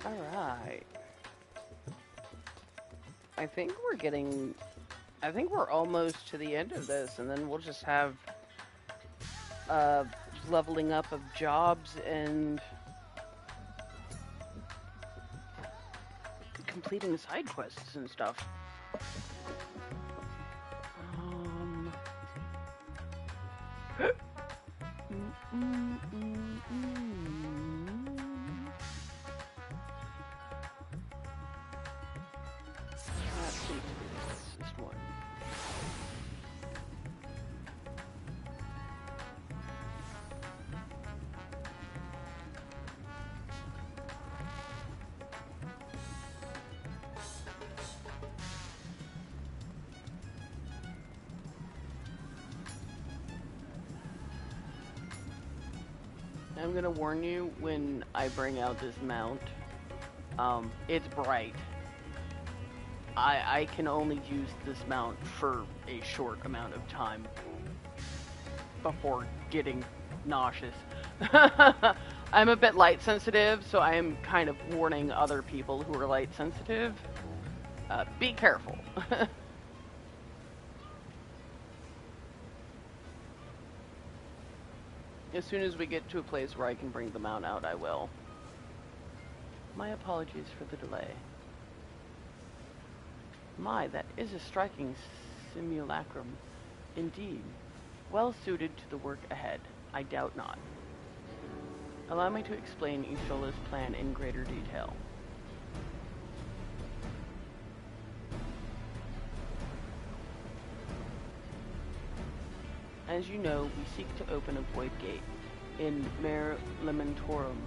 Alright. I think we're almost to the end of this, and then we'll just have leveling up of jobs and completing side quests and stuff. This one. I'm gonna warn you when I bring out this mount. It's bright. I can only use this mount for a short amount of time before getting nauseous. I'm a bit light sensitive, so I am kind of warning other people who are light sensitive. Be careful. As soon as we get to a place where I can bring the mount out, I will. My apologies for the delay. My, that is a striking simulacrum. Indeed. Well suited to the work ahead. I doubt not. Allow me to explain Ishola's plan in greater detail. As you know, we seek to open a void gate in Mare Lamentorum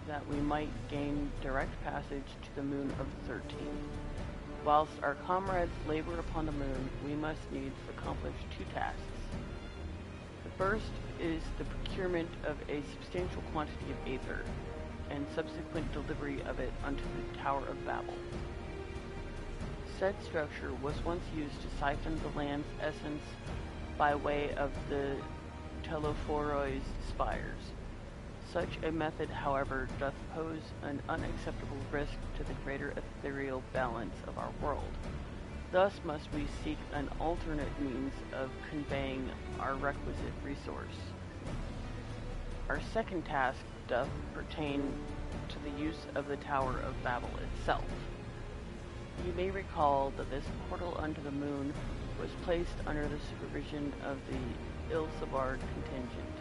that we might gain direct passage to the moon of the 13th. Whilst our comrades labor upon the moon, we must needs accomplish two tasks. The first is the procurement of a substantial quantity of aether, and subsequent delivery of it unto the Tower of Babel. Said structure was once used to siphon the land's essence by way of the Telophorois spires. Such a method, however, doth pose an unacceptable risk to the greater ethereal balance of our world. Thus must we seek an alternate means of conveying our requisite resource. Our second task doth pertain to the use of the Tower of Babel itself. You may recall that this portal unto the moon was placed under the supervision of the Ilsabard contingent.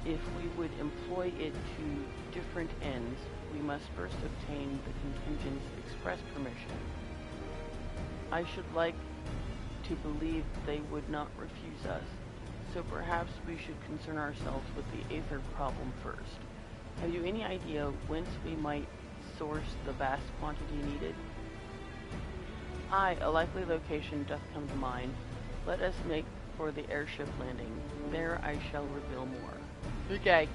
If we would employ it to different ends, we must first obtain the contingent's express permission. I should like to believe they would not refuse us, so perhaps we should concern ourselves with the aether problem first. Have you any idea whence we might source the vast quantity needed? Aye, a likely location doth come to mind. Let us make for the airship landing. There I shall reveal more. Okay. I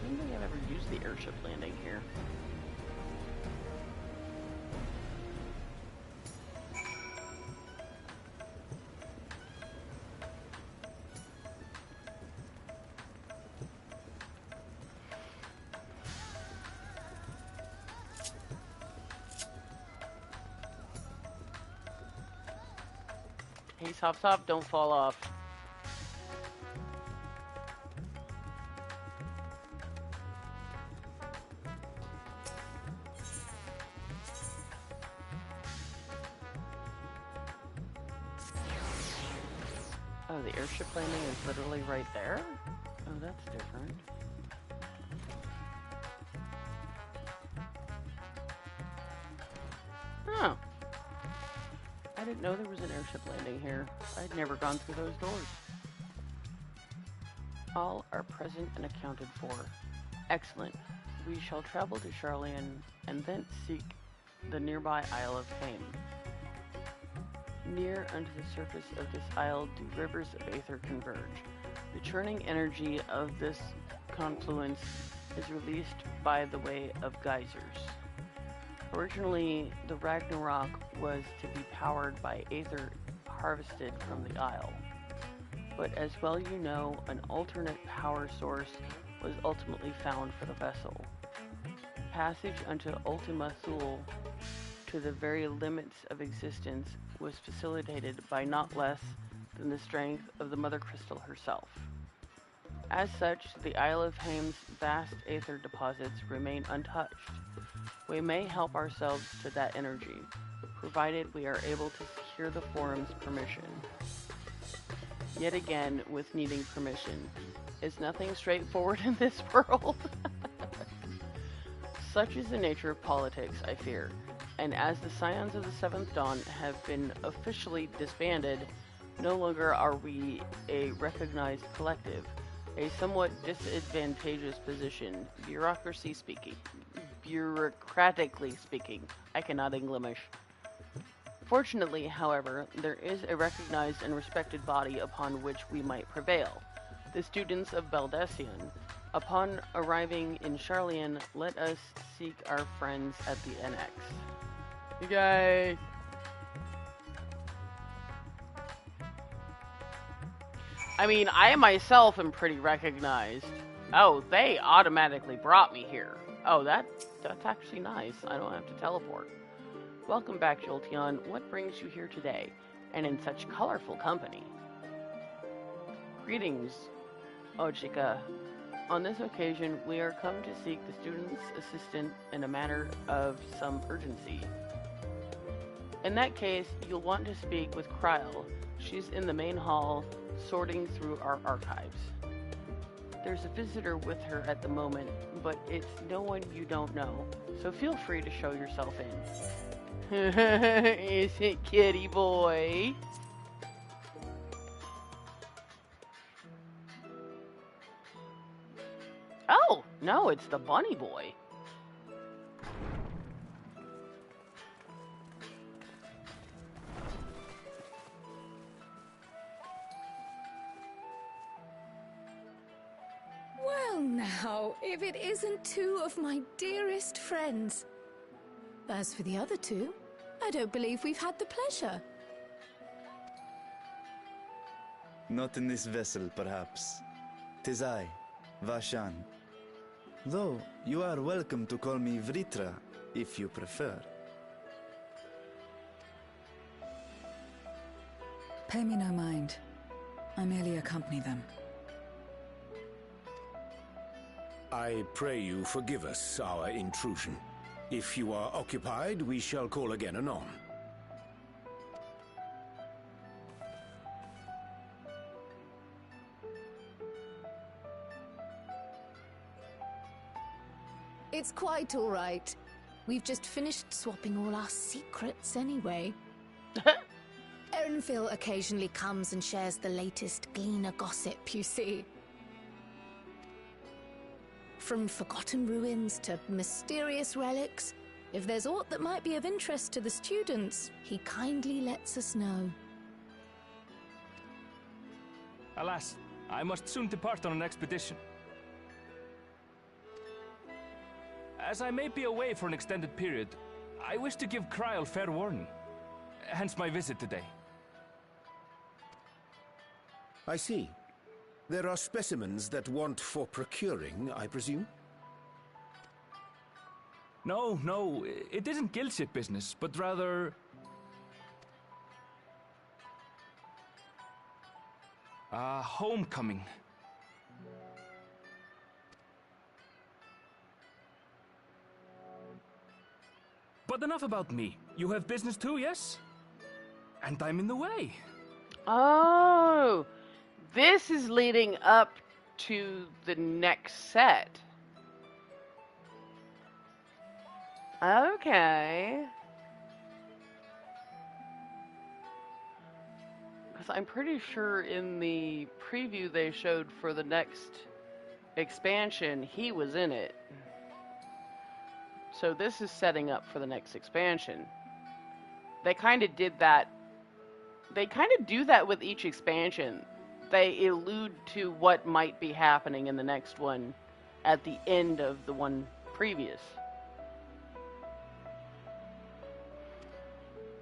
don't think I've ever used the airship landing here. Hey, Hop, don't fall off. Oh, the airship landing is literally right there? Oh, that's different. Oh. I didn't know there was an airship landing here. I'd never gone through those doors. All are present and accounted for. Excellent. We shall travel to Charlian and thence seek the nearby Isle of Haim. Near unto the surface of this isle do rivers of aether converge. The churning energy of this confluence is released by the way of geysers. Originally, the Ragnarok was to be powered by aether harvested from the isle. But as well you know, an alternate power source was ultimately found for the vessel. Passage unto Ultima Thule, to the very limits of existence, was facilitated by not less than the strength of the Mother Crystal herself. As such, the Isle of Hame's vast aether deposits remain untouched. We may help ourselves to that energy, provided we are able to secure the forum's permission. Yet again, with needing permission, is nothing straightforward in this world. Such is the nature of politics, I fear, and as the Scions of the Seventh Dawn have been officially disbanded, no longer are we a recognized collective, a somewhat disadvantageous position, bureaucratically speaking. I cannot English. Fortunately, however, there is a recognized and respected body upon which we might prevail, the students of Baldessian. Upon arriving in Charlian, let us seek our friends at the NX. Yay! I mean, I myself am pretty recognized. Oh, they automatically brought me here. Oh, that's actually nice. I don't have to teleport. Welcome back, Jolteon. What brings you here today, and in such colorful company? Greetings, Ojika. On this occasion, we are come to seek the student's assistant in a matter of some urgency. In that case, you'll want to speak with Kryl. She's in the main hall, sorting through our archives. There's a visitor with her at the moment, but it's no one you don't know, so feel free to show yourself in. Is it kitty boy? Oh, no, it's the bunny boy. Well now, if it isn't two of my dearest friends. As for the other two, I don't believe we've had the pleasure. Not in this vessel, perhaps. 'Tis I, Vashan. Though, you are welcome to call me Vritra, if you prefer. Pay me no mind. I merely accompany them. I pray you forgive us our intrusion. If you are occupied, we shall call again anon. It's quite all right. We've just finished swapping all our secrets anyway. Erenville occasionally comes and shares the latest Gleaner gossip, you see. From forgotten ruins to mysterious relics, if there's aught that might be of interest to the students, he kindly lets us know. Alas, I must soon depart on an expedition. As I may be away for an extended period, I wish to give Kryl fair warning. Hence my visit today. I see. There are specimens that want for procuring, I presume? No, it isn't guildship business, but rather... homecoming. But enough about me. You have business too, yes? And I'm in the way. Oh, this is leading up to the next set. Okay. Because I'm pretty sure in the preview they showed for the next expansion, he was in it. So this is setting up for the next expansion. They kind of did that They kind of do that with each expansion. They allude to what might be happening in the next one at the end of the one previous.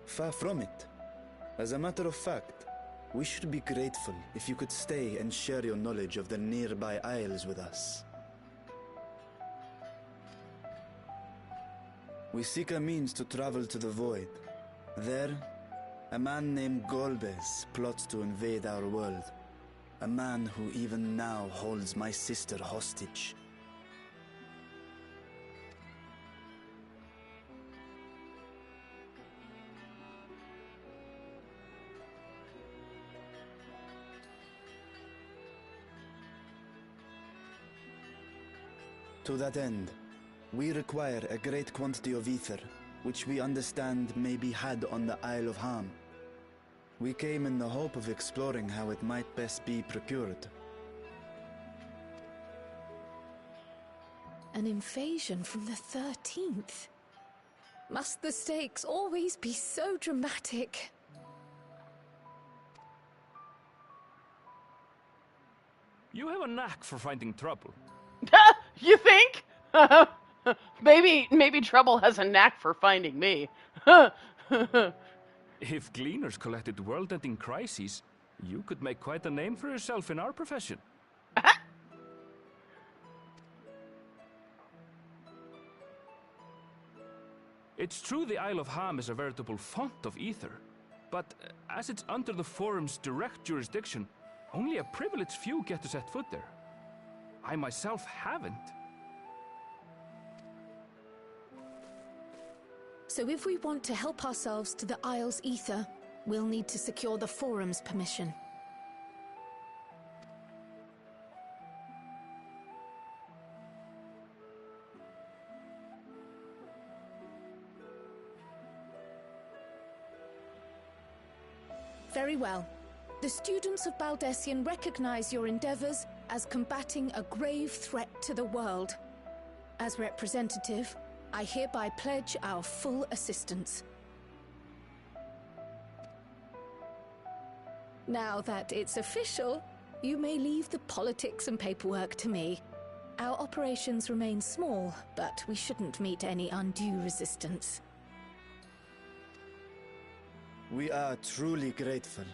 Far from it. As a matter of fact, we should be grateful if you could stay and share your knowledge of the nearby isles with us. We seek a means to travel to the Void. There, a man named Golbez plots to invade our world. A man who even now holds my sister hostage. To that end, we require a great quantity of ether, which we understand may be had on the Isle of Ham. We came in the hope of exploring how it might best be procured. An invasion from the 13th? Must the stakes always be so dramatic? You have a knack for finding trouble. You think? Maybe Trouble has a knack for finding me. If Gleaners collected world-ending crises, you could make quite a name for yourself in our profession. It's true the Isle of Ham is a veritable font of ether, but as it's under the Forum's direct jurisdiction, only a privileged few get to set foot there. I myself haven't. So if we want to help ourselves to the Isle's ether, we'll need to secure the Forum's permission. Very well. The students of Baldessian recognize your endeavors as combating a grave threat to the world. As representative, I hereby pledge our full assistance. Now that it's official, you may leave the politics and paperwork to me. Our operations remain small, but we shouldn't meet any undue resistance. We are truly grateful.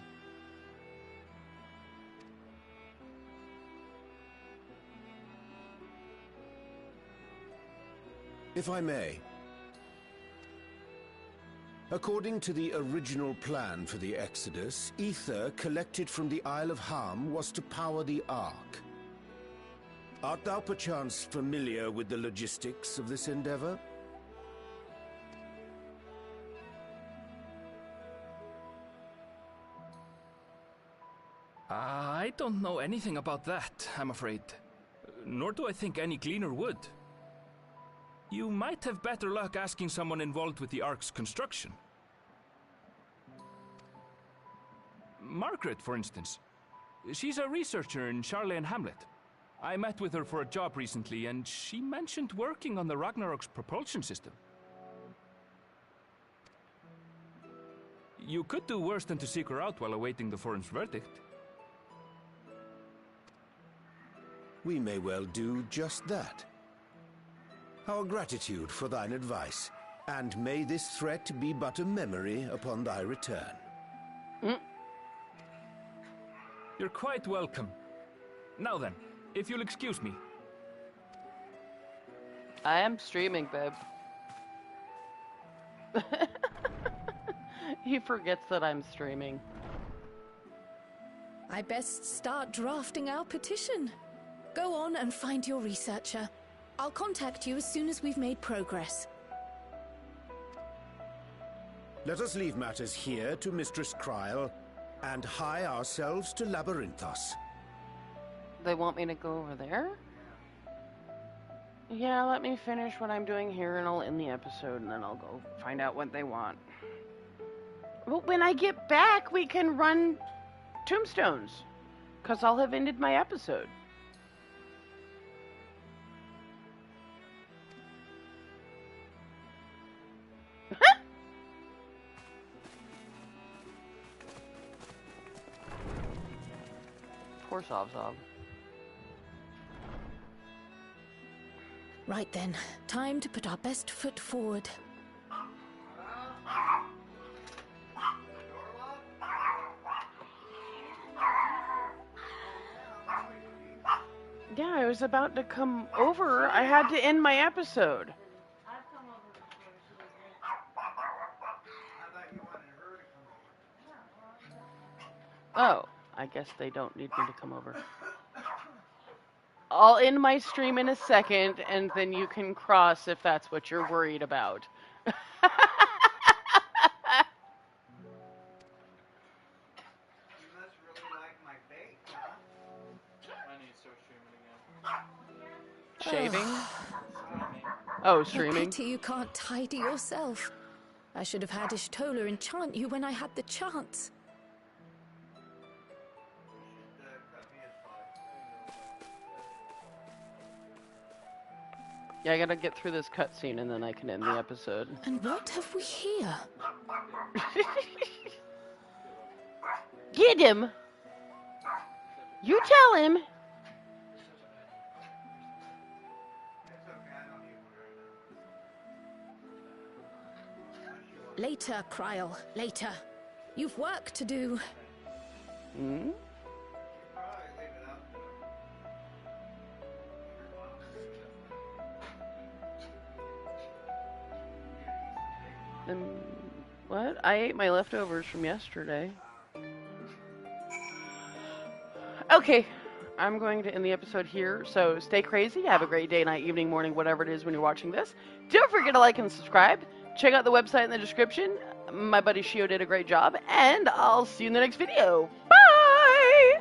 If I may. According to the original plan for the Exodus, ether collected from the Isle of Ham was to power the Ark. Art thou perchance familiar with the logistics of this endeavor? I don't know anything about that, I'm afraid. Nor do I think any Gleaner would. You might have better luck asking someone involved with the Ark's construction. Margaret, for instance. She's a researcher in Charlene Hamlet. I met with her for a job recently, and she mentioned working on the Ragnarok's propulsion system. You could do worse than to seek her out while awaiting the Forum's verdict. We may well do just that. Our gratitude for thine advice, and may this threat be but a memory upon thy return. You're quite welcome. Now then, if you'll excuse me. I am streaming, babe. He forgets that I'm streaming. I best start drafting our petition. Go on and find your researcher. I'll contact you as soon as we've made progress. Let us leave matters here to Mistress Kryl, and hie ourselves to Labyrinthos. They want me to go over there? Yeah, let me finish what I'm doing here and I'll end the episode and then I'll go find out what they want. Well, when I get back, we can run tombstones, because I'll have ended my episode. Poor Sob. Right then, time to put our best foot forward. Yeah, I was about to come over. I had to end my episode. Oh, I guess they don't need me to come over. I'll end my stream in a second, and then you can cross if that's what you're worried about. Shaving? Oh, streaming? A pity you can't tidy yourself. I should have had Ishtola enchant you when I had the chance. Yeah, I gotta get through this cutscene and then I can end the episode. And what have we here? Get him! You tell him! Later, Kryl, later. You've work to do. Hmm? What? I ate my leftovers from yesterday. Okay, I'm going to end the episode here, so stay crazy, have a great day, night, evening, morning, whatever it is when you're watching this. Don't forget to like and subscribe. Check out the website in the description. My buddy Shio did a great job, and I'll see you in the next video. Bye!